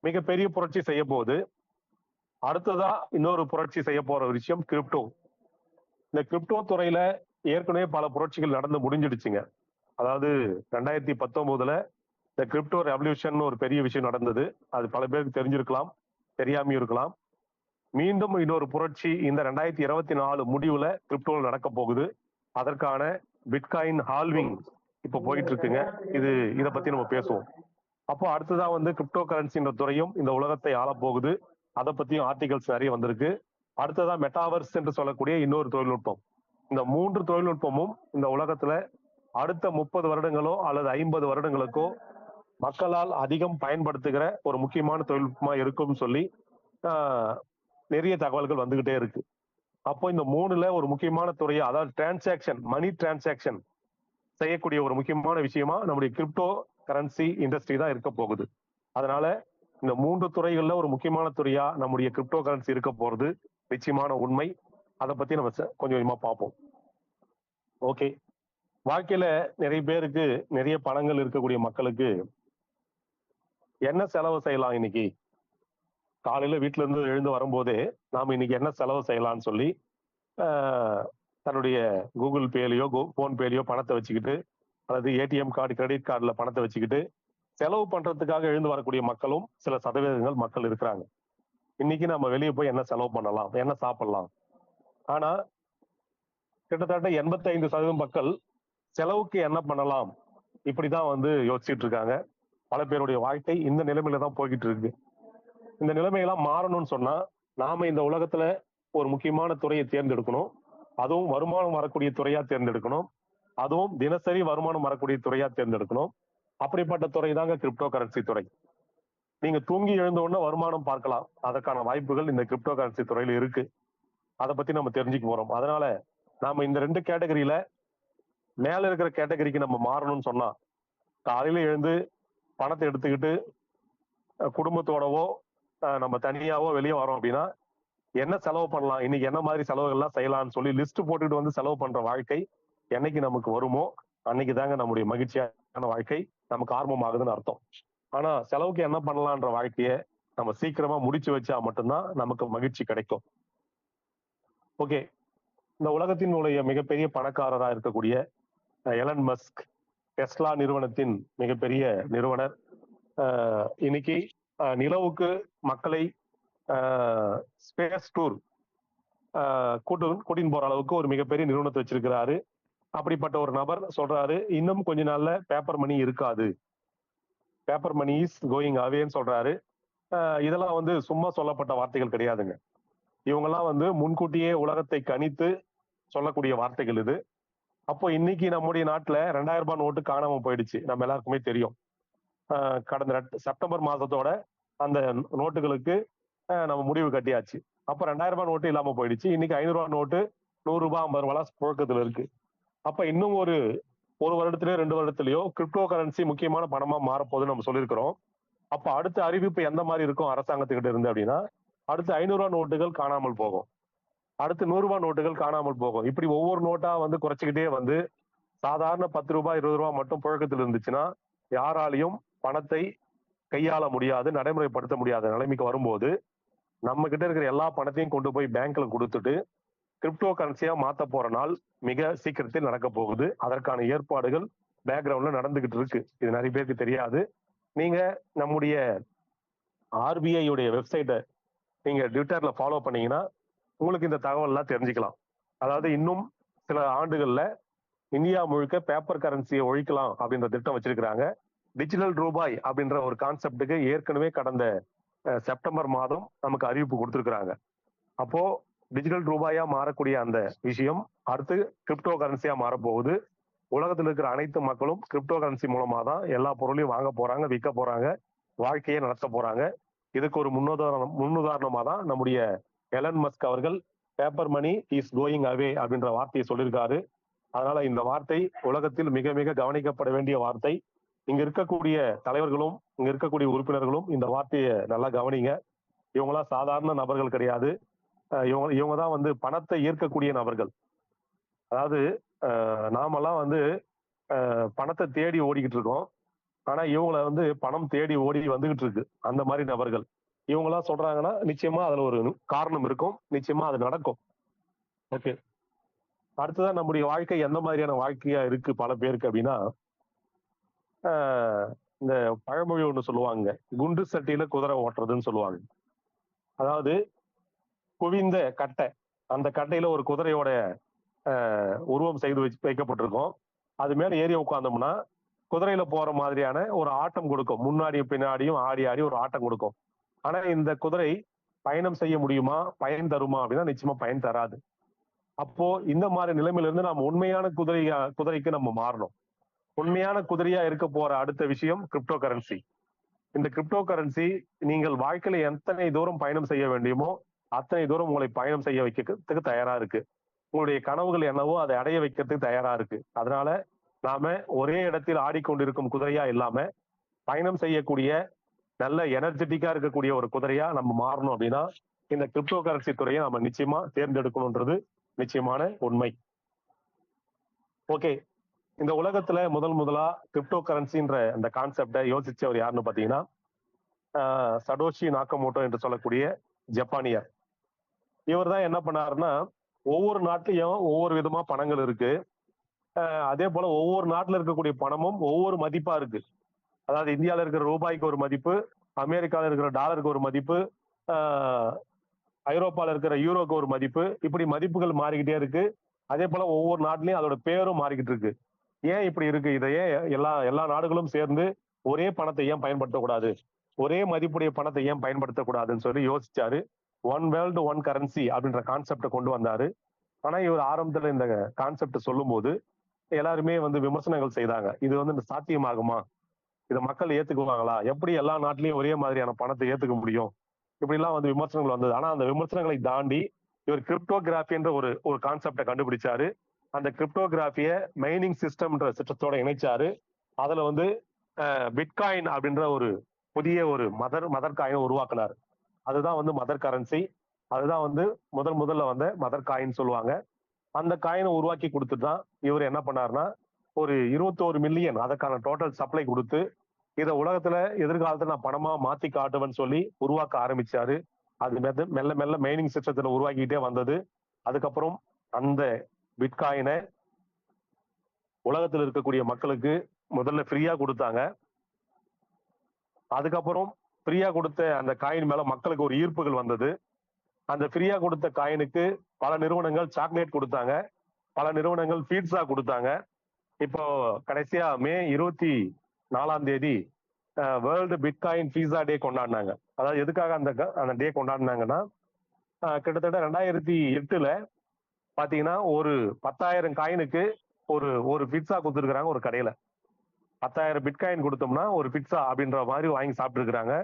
[SPEAKER 2] மிகப்பெரிய புரட்சி செய்ய போகுது. அடுத்ததா இன்னொரு புரட்சி செய்ய போற விஷயம் கிரிப்டோ. இந்த கிரிப்டோ துறையில ஏற்கனவே பல புரட்சிகள் நடந்து முடிஞ்சிடுச்சுங்க. அதாவது 2019 இந்த கிரிப்டோ ரெவல்யூஷன் ஒரு பெரிய விஷயம் நடந்தது. அது பல பேருக்கு தெரிஞ்சிருக்கலாம், தெரியாமையும் இருக்கலாம். மீண்டும் இன்னொரு புரட்சி இந்த 2024 முடிவுல கிரிப்டோல நடக்க போகுது. அதற்கான பிட்காயின் ஹால்விங் இப்ப போயிட்டு இருக்குங்க. இதை பத்தி நம்ம பேசுவோம். அப்போ அடுத்ததான் வந்து கிரிப்டோ கரன்சின்ற துறையும் இந்த உலகத்தை ஆள போகுது. அதை பத்தியும் ஆர்டிகல்ஸ் நிறைய வந்திருக்கு. அடுத்ததான் மெட்டாவர்ஸ் என்று சொல்லக்கூடிய இன்னொரு தொழில்நுட்பம். இந்த 3 தொழில்நுட்பமும் இந்த உலகத்துல அடுத்த 30 வருடங்களோ அல்லது 50 வருடங்களுக்கோ மக்களால் அதிகம் பயன்படுத்துகிற ஒரு முக்கியமான தொழில்நுட்பமா இருக்கும்னு சொல்லி நிறைய தகவல்கள் வந்துகிட்டே இருக்கு. அப்போ இந்த 3ல ஒரு முக்கியமான துறையா, அதாவது டிரான்சாக்சன், மணி டிரான்சாக்சன் செய்யக்கூடிய ஒரு முக்கியமான விஷயமா நம்முடைய கிரிப்டோ கரன்சி இண்டஸ்ட்ரி தான் இருக்க போகுது. அதனால இந்த 3 துறைகள்ல ஒரு முக்கியமான துறையா நம்முடைய கிரிப்டோ கரன்சி இருக்க போறது நிச்சயமான உண்மை. அதை பத்தி நம்ம கொஞ்சம் கொஞ்சமா பார்ப்போம். ஓகே, வாழ்க்கையில நிறைய பேருக்கு நிறைய பணங்கள் இருக்கக்கூடிய மக்களுக்கு என்ன செலவு செய்யலாம், இன்னைக்கு காலையில வீட்டுல இருந்து எழுந்து வரும்போதே நாம இன்னைக்கு என்ன செலவு செய்யலாம்னு சொல்லி தன்னுடைய கூகுள் பேலையோ போன்பேலையோ பணத்தை வச்சுக்கிட்டு அல்லது ஏடிஎம் கார்டு, கிரெடிட் கார்டுல பணத்தை வச்சுக்கிட்டு செலவு பண்றதுக்காக எழுந்து வரக்கூடிய மக்களும் சில சதவீதங்கள் மக்கள் இருக்கிறாங்க. இன்னைக்கு நம்ம வெளியே போய் என்ன செலவு பண்ணலாம், என்ன சாப்பிடலாம். ஆனா கிட்டத்தட்ட 85% மக்கள் செலவுக்கு என்ன பண்ணலாம் இப்படிதான் வந்து யோசிச்சுட்டு இருக்காங்க. பல பேருடைய வாழ்க்கை இந்த நிலைமையில தான் போய்கிட்டு இருக்கு. இந்த நிலைமையெல்லாம் மாறணும்னு சொன்னா நாம இந்த உலகத்துல ஒரு முக்கியமான துறையை தேர்ந்தெடுக்கணும். அதுவும் வருமானம் வரக்கூடிய துறையா தேர்ந்தெடுக்கணும். அதுவும் தினசரி வருமானம் வரக்கூடிய துறையா தேர்ந்தெடுக்கணும். அப்படிப்பட்ட துறை தாங்க கிரிப்டோ கரன்சி துறை. நீங்க தூங்கி எழுந்த உடனே வருமானம் பார்க்கலாம், அதற்கான வாய்ப்புகள் இந்த கிரிப்டோ கரன்சி துறையில இருக்கு. அதை பத்தி நம்ம தெரிஞ்சுக்க போறோம். அதனால நாம இந்த 2 கேட்டகரியில மேல இருக்கிற கேட்டகரிக்கு நம்ம மாறணும்னு சொன்னா காலையில எழுந்து பணத்தை எடுத்துக்கிட்டு குடும்பத்தோடவோ நம்ம தனியாவோ வெளியே வரோம் அப்படின்னா என்ன செலவு பண்ணலாம், இன்னைக்கு என்ன மாதிரி செலவுகள்லாம் செய்யலாம்னு சொல்லி லிஸ்ட் போட்டுட்டு வந்து செலவு பண்ற வாழ்க்கை என்னைக்கு நமக்கு வருமோ அன்னைக்கு தாங்க நம்முடைய மகிழ்ச்சியான வாழ்க்கை நமக்கு ஆர்வமாகுதுன்னு அர்த்தம். ஆனா செலவுக்கு என்ன பண்ணலான்ற வாழ்க்கைய நம்ம சீக்கிரமா முடிச்சு வச்சா மட்டும்தான் நமக்கு மகிழ்ச்சி கிடைக்கும். ஓகே, இந்த உலகத்தினுடைய மிகப்பெரிய பணக்காரராக இருக்கக்கூடிய எலன் மஸ்க், டெஸ்லா நிறுவனத்தின் மிகப்பெரிய நிறுவனர், இன்னைக்கு நிலவுக்கு மக்களை ஸ்பேஸ் டூர் கூட்டின்னு போற அளவுக்கு ஒரு மிகப்பெரிய நிறுவனத்தை வச்சிருக்கிறாரு. அப்படிப்பட்ட ஒரு நபர் சொல்றாரு, இன்னும் கொஞ்ச நாள்ல பேப்பர் மணி இருக்காது, பேப்பர் மணி இஸ் கோயிங் அவேன்னு சொல்றாரு. இதெல்லாம் வந்து சும்மா சொல்லப்பட்ட வார்த்தைகள் கிடையாதுங்க. இவங்கெல்லாம் வந்து முன்கூட்டியே உலகத்தை கணித்து சொல்லக்கூடிய வார்த்தைகள் இது. அப்போ இன்னைக்கு நம்முடைய நாட்டுல 2000 ரூபாய் நோட்டு காணாம போயிடுச்சு, நம்ம எல்லாருக்குமே தெரியும். கடந்த செப்டம்பர் மாசத்தோட அந்த நோட்டுகளுக்கு நம்ம முடிவு கட்டியாச்சு. அப்ப 2000 ரூபாய் நோட்டு இல்லாம போயிடுச்சு. இன்னைக்கு 500 ரூபாய் நோட்டு 100 ரூபாய் 50 ரூபாய் புழக்கத்துல இருக்கு. அப்ப இன்னும் ஒரு வருடத்திலயோ 2 வருடத்திலயோ கிரிப்டோ கரன்சி முக்கியமான பணமா மாறப்போகுதுன்னு நம்ம சொல்லியிருக்கிறோம். அப்ப அடுத்த அறிவிப்பு எந்த மாதிரி இருக்கும் அரசாங்கத்துக்கிட்ட இருந்து அப்படின்னா, அடுத்து 500 ரூபாய் நோட்டுகள் காணாமல் போகும், அடுத்து 100 ரூபாய் நோட்டுகள் காணாமல் போகும். இப்படி ஒவ்வொரு நோட்டா வந்து குறைச்சிக்கிட்டே வந்து சாதாரண 10 ரூபாய் 20 ரூபாய் மட்டும் புழக்கத்தில் இருந்துச்சுன்னா யாராலையும் பணத்தை கையாள முடியாது, நடைமுறைப்படுத்த முடியாத நிலைமைக்கு வரும்போது நம்ம கிட்ட இருக்கிற எல்லா பணத்தையும் கொண்டு போய் பேங்க்ல கொடுத்துட்டு கிரிப்டோ கரன்சியா மாத்த போற நாள் மிக சீக்கிரத்தில் நடக்க போகுது. அதற்கான ஏற்பாடுகள் பேக்ரவுண்ட்ல நடந்துகிட்டு இருக்கு. இது நிறைய பேருக்கு தெரியாது. நீங்க நம்முடைய ஆர்பிஐ உடைய வெப்சைட்டை நீங்க ட்விட்டர்ல ஃபாலோ பண்ணீங்கன்னா உங்களுக்கு இந்த தகவல் எல்லாம் தெரிஞ்சுக்கலாம். அதாவது இன்னும் சில ஆண்டுகள்ல இந்தியா முழுக்க பேப்பர் கரன்சியை ஒழிக்கலாம் அப்படின்ற திட்டம் வச்சிருக்கிறாங்க. டிஜிட்டல் ரூபாய் அப்படின்ற ஒரு கான்செப்டுக்கு ஏற்கனவே கடந்த செப்டம்பர் மாதம் நமக்கு அறிவிப்பு கொடுத்திருக்கிறாங்க. அப்போ டிஜிட்டல் ரூபாயா மாறக்கூடிய அந்த விஷயம் அடுத்து கிரிப்டோ கரன்சியா மாறப்போகுது. உலகத்தில் இருக்கிற அனைத்து மக்களும் கிரிப்டோ கரன்சி மூலமா தான் எல்லா பொருளையும் வாங்க போறாங்க, விற்க போறாங்க, வாழ்க்கையை நடத்த போறாங்க. இதுக்கு ஒரு முன்னுதாரணமா தான் நம்முடைய எலன் மஸ்க் அவர்கள் paper money is going away அப்படின்ற வார்த்தையை சொல்லியிருக்காரு. அதனால இந்த வார்த்தை உலகத்தில் மிக மிக கவனிக்கப்பட வேண்டிய வார்த்தை. இங்க இருக்கக்கூடிய தலைவர்களும் இங்க இருக்கக்கூடிய உறுப்பினர்களும் இந்த வார்த்தையை நல்லா கவனிங்க. இவங்கெல்லாம் சாதாரண நபர்கள் கிடையாது. இவங்க தான் வந்து பணத்தை ஈர்க்கக்கூடிய நபர்கள். அதாவது நாமெல்லாம் வந்து பணத்தை தேடி ஓடிக்கிட்டு இருக்கோம். ஆனா இவங்களை வந்து பணம் தேடி ஓடி வந்துகிட்டு இருக்கு அந்த மாதிரி நபர்கள். இவங்கெல்லாம் சொல்றாங்கன்னா நிச்சயமா அதுல ஒரு காரணம் இருக்கும், நிச்சயமா அது நடக்கும். ஓகே, அடுத்ததான் நம்முடைய வாழ்க்கை எந்த மாதிரியான வாழ்க்கையா இருக்கு பல பேருக்கு அப்படின்னா, இந்த பழமொழி ஒண்ணு சொல்லுவாங்க, குண்டு சட்டியில குதிரை ஓட்டுறதுன்னு சொல்லுவாங்க. அதாவது குவிந்த கட்டை, அந்த கட்டையில ஒரு குதிரையோட உருவம் செய்து வைக்கப்பட்டிருக்கும். அது மேல ஏறி உட்கார்ந்தோம்னா குதிரையில போற மாதிரியான ஒரு ஆட்டம் கொடுக்கும், முன்னாடியும் பின்னாடியும் ஆடி ஆடி ஒரு ஆட்டம் கொடுக்கும். ஆனா இந்த குதிரை பயணம் செய்ய முடியுமா, பயன் தருமா அப்படின்னா நிச்சயமா பயன் தராது. அப்போ இந்த மாதிரி நிலைமையில இருந்து நம்ம உண்மையான குதிரைக்கு நம்ம மாறணும். உண்மையான குதிரையா இருக்க போற அடுத்த விஷயம் கிரிப்டோ கரன்சி. இந்த கிரிப்டோ கரன்சி நீங்கள் வாழ்க்கையில எத்தனை தூரம் பயணம் செய்ய வேண்டியுமோ அத்தனை தூரம் உங்களை பயணம் செய்ய வைக்கிறதுக்கு தயாரா இருக்கு. உங்களுடைய கனவுகள் என்னவோ அதை அடைய வைக்கிறதுக்கு தயாரா இருக்கு. அதனால நாம ஒரே இடத்தில் ஆடிக்கொண்டிருக்கும் குதிரையா இல்லாம பயணம் செய்யக்கூடிய நல்ல எனர்ஜெட்டிக்கா இருக்கக்கூடிய ஒரு குதிரையா நம்ம மாறணும் அப்படின்னா இந்த கிரிப்டோ கரன்சி துறையை நம்ம நிச்சயமா தேர்ந்தெடுக்கணும்ன்றது நிச்சயமான உண்மை. ஓகே, இந்த உலகத்துல முதலா கிரிப்டோ கரன்சின்ற அந்த கான்செப்டை யோசிச்சவர் யாருன்னு பாத்தீங்கன்னா சடோஷி நாக்கமோட்டோ என்று சொல்லக்கூடிய ஜப்பானியர். இவர் தான் என்ன பண்ணாருன்னா, ஒவ்வொரு நாட்டிலையும் ஒவ்வொரு விதமா பணங்கள் இருக்கு. அதே போல ஒவ்வொரு நாட்டுல இருக்கக்கூடிய பணமும் ஒவ்வொரு மதிப்பா இருக்கு. அதாவது இந்தியாவில இருக்கிற ரூபாய்க்கு ஒரு மதிப்பு, அமெரிக்கால இருக்கிற டாலருக்கு ஒரு மதிப்பு, ஐரோப்பால இருக்கிற யூரோக்கு ஒரு மதிப்பு, இப்படி மதிப்புகள் மாறிக்கிட்டே இருக்கு. அதே போல ஒவ்வொரு நாட்டிலையும் அதோட பேரும் மாறிக்கிட்டு இருக்கு. ஏன் இப்படி இருக்கு? இதையே எல்லா நாடுகளும் சேர்ந்து ஒரே பணத்தை ஏன் பயன்படுத்தக்கூடாது, ஒரே மதிப்புடைய பணத்தை ஏன் பயன்படுத்தக்கூடாதுன்னு சொல்லி யோசிச்சாரு. ஒன் வேர்ல்டு ஒன் கரன்சி அப்படின்ற கான்செப்டை கொண்டு வந்தாரு. ஆனா இவர் ஆரம்பத்துல இந்த கான்செப்ட் சொல்லும் போது எல்லாருமே வந்து விமர்சனங்கள் செய்தாங்க. இது வந்து இந்த சாத்தியமாகுமா, இதை மக்கள் ஏத்துக்குவாங்களா, எப்படி எல்லா நாட்டிலையும் ஒரே மாதிரியான பணத்தை ஏத்துக்க முடியும், இப்படி எல்லாம் வந்து விமர்சனங்கள் வந்தது. ஆனா அந்த விமர்சனங்களை தாண்டி இவர் கிரிப்டோகிராஃபி என்ற ஒரு கான்செப்டை கண்டுபிடிச்சாரு. அந்த கிரிப்டோகிராஃபிய மைனிங் சிஸ்டம்ன்ற சிஸ்டத்தோட இணைச்சாரு. அதுல வந்து பிட்காயின் அப்படின்ற ஒரு புதிய ஒரு மதர் காயினை உருவாக்குனாரு. அதுதான் வந்து மதர் கரன்சி. அதுதான் வந்து முதல்ல வந்த மதர் காயின் சொல்லுவாங்க. அந்த காயினை உருவாக்கி கொடுத்துட்டு தான் இவர் என்ன பண்ணாருன்னா ஒரு 21 மில்லியன் அதற்கான டோட்டல் சப்ளை கொடுத்து இதை உலகத்துல எதிர்காலத்துல நான் பணமா மாத்தி காட்டுவேன்னு சொல்லி உருவாக்க ஆரம்பிச்சாரு. அது மெல்ல மெல்ல மைனிங் சிஸ்டத்துல உருவாக்கிட்டே வந்தது. அதுக்கப்புறம் அந்த பிட்காயினை உலகத்தில் இருக்கக்கூடிய மக்களுக்கு முதல்ல ஃப்ரீயா கொடுத்தாங்க. அதுக்கப்புறம் ஃப்ரீயா கொடுத்த அந்த காயின் மேல மக்களுக்கு ஒரு ஈர்ப்புகள் வந்தது. அந்த ஃப்ரீயா கொடுத்த காயினுக்கு பல நிறுவனங்கள் சாக்லேட் கொடுத்தாங்க, பல நிறுவனங்கள் பீட்சா கொடுத்தாங்க. இப்போ கடைசியா மே 24 வேர்ல்டு பிட்காயின் பீஸா டே கொண்டாடினாங்க. அதாவது எதுக்காக அந்த டே கொண்டாடினாங்கன்னா, கிட்டத்தட்ட 2008 பாத்தீங்கன்னா ஒரு 10,000 காயினுக்கு ஒரு ஒரு பிட்சா கொடுத்துருக்காங்க ஒரு கடையில. 10,000 பிட்காயின் கொடுத்தோம்னா ஒரு பிட்சா அப்படின்ற மாதிரி வாங்கி சாப்பிட்டு இருக்கிறாங்க.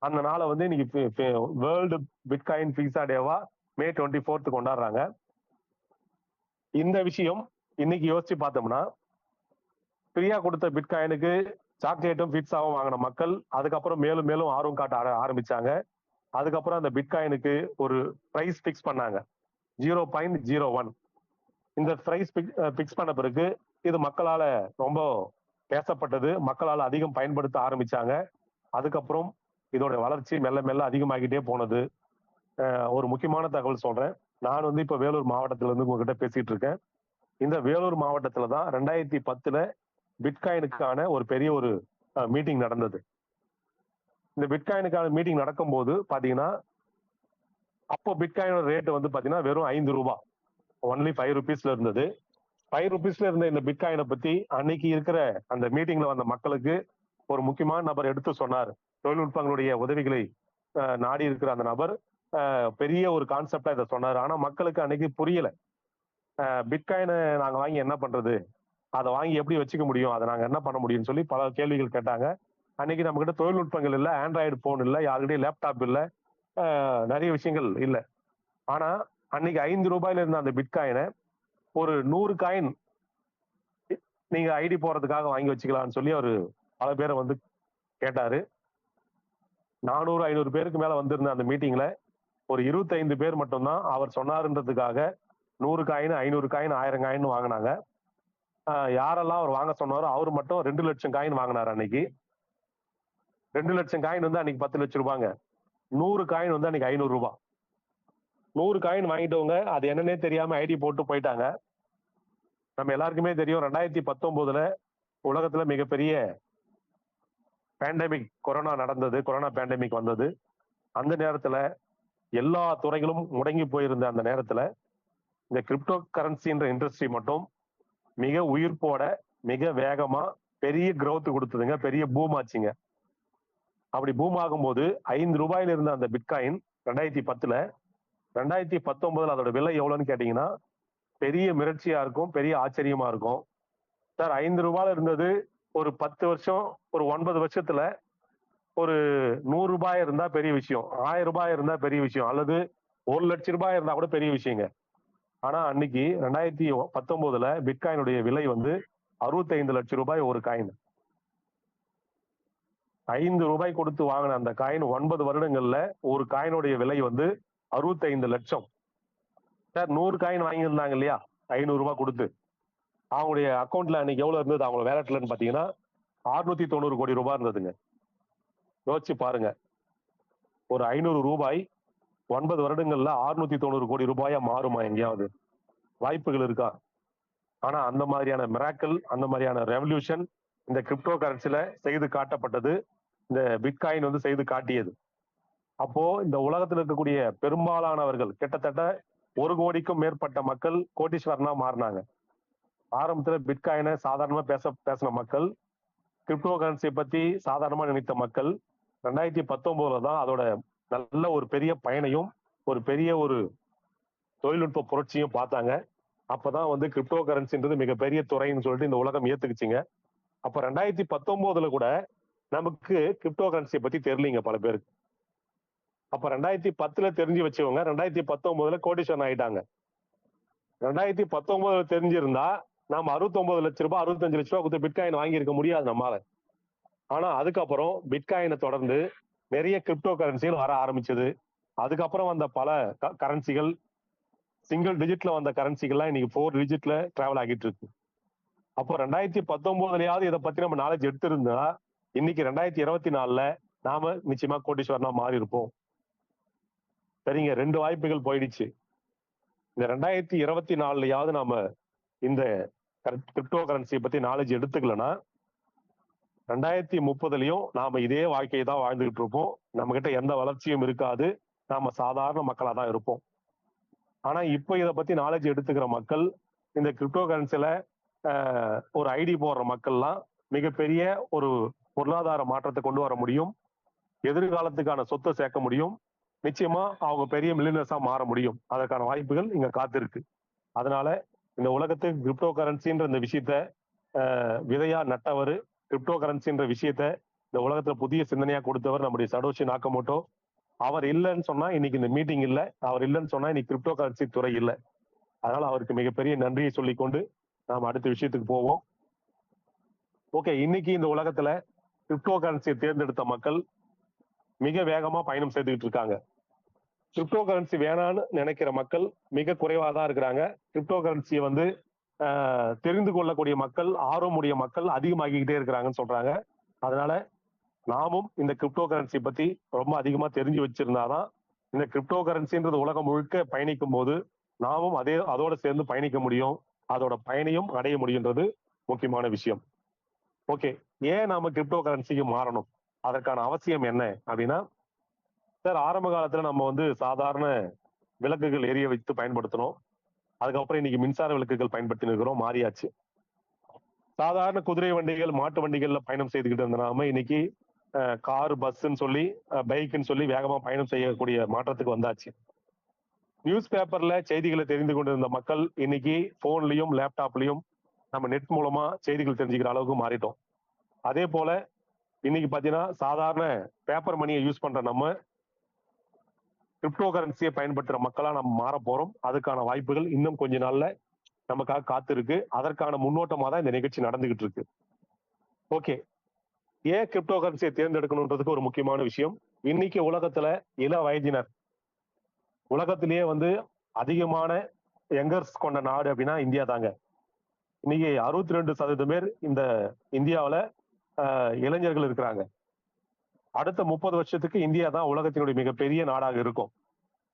[SPEAKER 2] அந்த நாளை வந்து இன்னைக்கு வேர்ல்டு பிட்காயின் பீஸா டேவா மே 24 கொண்டாடுறாங்க. இந்த விஷயம் இன்னைக்கு யோசிச்சு பார்த்தோம்னா, ஃப்ரீயா கொடுத்த பிட்காயினுக்கு சாக்லேட்டும் பீட்சாவும் வாங்கின மக்கள் அதுக்கப்புறம் மேலும் மேலும் ஆர்வம் காட்ட ஆரம்பிச்சாங்க. அதுக்கப்புறம் அந்த பிட்காயினுக்கு ஒரு பிரைஸ் பிக்ஸ் பண்ணாங்க, 0.01. இந்த பிரைஸ் பிக்ஸ் பண்ண பிறகு இது மக்களால ரொம்ப பேசப்பட்டது, மக்களால் அதிகம் பயன்படுத்த ஆரம்பிச்சாங்க. அதுக்கப்புறம் இதோட வளர்ச்சி மெல்ல மெல்ல அதிகமாகிட்டே போனது. ஒரு முக்கியமான தகவல் சொல்றேன். நான் வந்து இப்ப வேலூர் மாவட்டத்துல இருந்து உங்ககிட்ட பேசிட்டு இருக்கேன். இந்த வேலூர் மாவட்டத்துல தான் 2010 பிட்காயினுக்கான ஒரு பெரிய ஒரு மீட்டிங் நடந்தது. இந்த பிட்காயினுக்கான மீட்டிங் நடக்கும்போது பாத்தீங்கன்னா, அப்போ பிட்காயினோட ரேட் வந்து பாத்தீங்கன்னா வெறும் 5 ரூபாய், ஒன்லி 5 ருபீஸ்ல இருந்தது. 5 ருபீஸ்ல இருந்த இந்த பிட்காயினை பத்தி அன்னைக்கு இருக்கிற அந்த மீட்டிங்ல வந்த மக்களுக்கு ஒரு முக்கியமான நபர் எடுத்து சொன்னார். தொழில்நுட்பங்களுடைய உதவிகளை நாடி இருக்கிற அந்த நபர் பெரிய ஒரு கான்செப்டா இதை சொன்னார். ஆனா மக்களுக்கு அன்னைக்கு புரியல. பிட்காயினை நாங்க வாங்கி என்ன பண்றது, அதை வாங்கி எப்படி வச்சுக்க முடியும், அதை நாங்க என்ன பண்ண முடியும்னு சொல்லி பல கேள்விகள் கேட்டாங்க. அன்னைக்கு நம்ம கிட்ட தொழில்நுட்பங்கள் இல்லை, ஆண்ட்ராய்டு போன் இல்லை, யாருக்கிட்டையும் லேப்டாப் இல்லை, நிறைய விஷயங்கள் இல்லை. ஆனா அன்னைக்கு 5 ரூபாயில இருந்த அந்த பிட்காயினை ஒரு 100 காயின் நீங்க ஐடி போறதுக்காக வாங்கி வச்சுக்கலாம்னு சொல்லி அவரு பல பேரை வந்து கேட்டாரு. 400-500 பேருக்கு மேல வந்திருந்த அந்த மீட்டிங்ல ஒரு 25 பேர் மட்டும்தான் அவர் சொன்னாருன்றதுக்காக 100 காயின், 500 காயின், 1000 காயின் வாங்கினாங்க. யாரெல்லாம் அவர் வாங்க சொன்னாரோ அவர் மட்டும் 2 லட்சம் காயின் வாங்கினார். அன்னைக்கு 2 லட்சம் காயின் வந்து அன்னைக்கு 10 லட்சம் ரூபாங்க. 100 காயின் வந்து அன்னைக்கு 500 ரூபாய். 100 காயின் வாங்கிட்டவங்க அது என்னன்னே தெரியாம ஐடி போட்டு போயிட்டாங்க. நம்ம எல்லாருக்குமே தெரியும், 2019 உலகத்துல மிகப்பெரிய பேண்டமிக் கொரோனா நடந்தது, கொரோனா பேண்டமிக் வந்தது. அந்த நேரத்துல எல்லா துறைகளும் முடங்கி போயிருந்த அந்த நேரத்துல இந்த கிரிப்டோ கரன்சின்ற இண்டஸ்ட்ரி மட்டும் மிக உயிர்ப்போட மிக வேகமா பெரிய growth கொடுத்ததுங்க, பெரிய பூம் ஆச்சுங்க. அப்படி பூம் ஆகும்போது 5 ரூபாயில இருந்த அந்த பிட்காயின் 2010 2019 அதோட விலை எவ்வளவுன்னு கேட்டீங்கன்னா பெரிய மிரட்சியா இருக்கும், பெரிய ஆச்சரியமா இருக்கும். சார் 5 ரூபாயில இருந்தது ஒரு 10 வருஷம், ஒரு 9 வருஷத்துல ஒரு 100 ரூபாய் இருந்தா பெரிய விஷயம், 1000 ரூபாய் இருந்தா பெரிய விஷயம், அல்லது 1 லட்சம் ரூபாய் இருந்தா கூட பெரிய விஷயங்க. ஆனா அன்னைக்கு 2019 பிட்காயினுடைய விலை வந்து 65 லட்சம் ரூபாய் ஒரு காயின். 5 ரூபாய் கொடுத்து வாங்கின அந்த காயின் 9 வருடங்கள்ல ஒரு காயினுடைய விலை வந்து 65 லட்சம். சார் 100 காயின் வாங்கியிருந்தாங்க இல்லையா 500 ரூபாய் கொடுத்து, அவங்களுடைய அக்கௌண்ட்ல அன்னைக்கு எவ்வளவு இருந்தது, அவங்க வேலட்லன்னு பாத்தீங்கன்னா 690 கோடி ரூபாய் இருந்ததுங்க. யோசிச்சு பாருங்க, ஒரு 500 ரூபாய் 9 வருடங்கள்ல 690 கோடி ரூபாயா மாறுமா? எங்கேயாவது வாய்ப்புகள் இருக்கா? ஆனா அந்த மாதிரியான மிராக்கிள், அந்த மாதிரியான ரெவல்யூஷன் இந்த கிரிப்டோ கரன்சில செய்து காட்டப்பட்டது, இந்த பிட்காயின் வந்து செய்து காட்டியது. அப்போ இந்த உலகத்தில் இருக்கக்கூடிய பெரும்பாலானவர்கள், கிட்டத்தட்ட 1 கோடிக்கும் மேற்பட்ட மக்கள் கோடீஸ்வரனா மாறினாங்க. ஆரம்பத்துல பிட்காயினை சாதாரணமா பேசின மக்கள், கிரிப்டோ கரன்சியை பத்தி சாதாரணமா நினைத்த மக்கள் 2019 தான் அதோட நல்ல ஒரு பெரிய பயனையும் ஒரு பெரிய ஒரு தொழில்நுட்ப புரட்சியும் பார்த்தாங்க. அப்பதான் வந்து கிரிப்டோ கரன்சின்றது மிகப்பெரிய துறைன்னு சொல்லிட்டு இந்த உலகம் ஏத்துக்குச்சுங்க. அப்ப 2019 கூட நமக்கு கிரிப்டோ கரன்சியை பத்தி தெரியலீங்க பல பேருக்கு. அப்ப 2010 தெரிஞ்சு வச்சவங்க 2019 கோடீஸ்வரன் ஆயிட்டாங்க. 2019 தெரிஞ்சிருந்தா நாம 69 லட்சம் ரூபாய் 65 லட்சம் ரூபாய் கொடுத்து பிட்காயின் வாங்கி இருக்க முடியாது நம்மால. ஆனா அதுக்கப்புறம் பிட்காயினை தொடர்ந்து நிறைய கிரிப்டோ கரன்சிகள் வர ஆரம்பிச்சது. அதுக்கப்புறம் வந்த பல கரன்சிகள், சிங்கிள் டிஜிட்ல வந்த கரன்சிகள்லாம் இன்னைக்கு 4 டிஜிட்ல டிராவல் ஆகிட்டு இருக்கு. அப்போ 2019 இதை பத்தி நம்ம நாலேஜ் எடுத்திருந்தா இன்னைக்கு 2024 நாம நிச்சயமா கோடீஸ்வரனா மாறி இருப்போம். சரிங்க, 2 வாய்ப்புகள் போயிடுச்சு. இந்த 2024லயாவது நாம இந்த கிரிப்டோ கரன்சியை பத்தி நாலேஜ் எடுத்துக்கலன்னா 2030லயும் நாம இதே வாழ்க்கையை தான் வாழ்ந்துகிட்டு இருப்போம். நம்ம கிட்ட எந்த வளர்ச்சியும் இருக்காது. நாம சாதாரண மக்களா தான் இருப்போம். ஆனா இப்ப இதை பத்தி நாலேஜ் எடுத்துக்கிற மக்கள் இந்த கிரிப்டோ கரன்சில ஒரு ஐடி போடுற மக்கள்லாம் மிகப்பெரிய ஒரு பொருளாதார மாற்றத்தை கொண்டு வர முடியும். எதிர்காலத்துக்கான சொத்தை சேர்க்க முடியும். நிச்சயமா அவங்க பெரிய மில்லியனர்ஸா மாற முடியும். அதற்கான வாய்ப்புகள் இங்க காத்திருக்கு. அதனால இந்த உலகத்துக்கு கிரிப்டோ கரன்சின்ற இந்த விஷயத்த விதையா நட்டவர், கிரிப்டோ கரன்சின்ற விஷயத்த இந்த உலகத்துல புதிய சிந்தனையா கொடுத்தவர் நம்முடைய சடோஷி நாக்கமோட்டோ. அவர் இல்லைன்னு சொன்னா இன்னைக்கு இந்த மீட்டிங் இல்லை. அவர் இல்லைன்னு சொன்னா இன்னைக்கு கிரிப்டோ கரன்சி துறை இல்லை. அதனால அவருக்கு மிகப்பெரிய நன்றியை சொல்லிக்கொண்டு நாம் அடுத்த விஷயத்துக்கு போவோம். ஓகே, இன்னைக்கு இந்த உலகத்துல கிரிப்டோ கரன்சியை தேர்ந்தெடுத்த மக்கள் மிக வேகமா பயணம் செய்துகிட்டு இருக்காங்க. கிரிப்டோ கரன்சி வேணான்னு நினைக்கிற மக்கள் மிக குறைவா தான் இருக்கிறாங்க. கிரிப்டோ கரன்சியை வந்து தெரிந்து கொள்ளக்கூடிய மக்கள், ஆர்வமுடைய மக்கள் அதிகமாகிக்கிட்டே இருக்கிறாங்கன்னு சொல்றாங்க. அதனால நாமும் இந்த கிரிப்டோ கரன்சி பத்தி ரொம்ப அதிகமா தெரிஞ்சு வச்சிருந்தாதான் இந்த கிரிப்டோ கரன்சின்றது உலகம் முழுக்க பயணிக்கும் போது நாமும் அதோட சேர்ந்து பயணிக்க முடியும். அதோட பயனையும் அடைய முடியுன்றது முக்கியமான விஷயம். ஓகே, ஏன் நாம கிரிப்டோ கரன்சிக்கு மாறணும்? அதற்கான அவசியம் என்ன அப்படின்னா, சார் ஆரம்ப காலத்துல நம்ம வந்து சாதாரண விளக்குகள் எரிய வைத்து பயன்படுத்தணும். அதுக்கப்புறம் இன்னைக்கு மின்சார விளக்குகள் பயன்படுத்தி இருக்கிறோம், மாறியாச்சு. சாதாரண குதிரை வண்டிகள், மாட்டு வண்டிகள்ல பயணம் செய்துகிட்டு இருந்த நாம இன்னைக்கு கார், பஸ்ன்னு சொல்லி பைக்குன்னு சொல்லி வேகமா பயணம் செய்யக்கூடிய மாற்றத்துக்கு வந்தாச்சு. நியூஸ் பேப்பர்ல செய்திகளை தெரிந்து கொண்டிருந்த மக்கள் இன்னைக்கு போன்லயும் லேப்டாப்லயும் நம்ம நெட் மூலமா செய்திகள் தெரிஞ்சுக்கிற அளவுக்கு மாறிட்டோம். அதே போல இன்னைக்கு பாத்தீங்கன்னா சாதாரண பேப்பர் மணியை யூஸ் பண்ற நம்ம கிரிப்டோ கரன்சியை பயன்படுத்துற மக்களா நம்ம மாற போறோம். அதுக்கான வாய்ப்புகள் இன்னும் கொஞ்ச நாள்ல நமக்காக காத்து இருக்கு. அதற்கான முன்னோட்டமா தான் இந்த நிகழ்ச்சி நடந்துகிட்டு இருக்கு. ஓகே, ஏன் கிரிப்டோ கரன்சியை தேர்ந்தெடுக்கணுன்றதுக்கு ஒரு முக்கியமான விஷயம். இன்னைக்கு உலகத்துல இள வயதினர், உலகத்திலேயே வந்து அதிகமான யங்கர்ஸ் கொண்ட நாடு அப்படின்னா இந்தியா தாங்க. இன்னைக்கு 62% பேர் இந்த இந்தியாவில இளைஞர்கள் இருக்கிறாங்க. அடுத்த 30 வருஷத்துக்கு இந்தியா தான் உலகத்தினுடைய மிகப்பெரிய நாடாக இருக்கும்.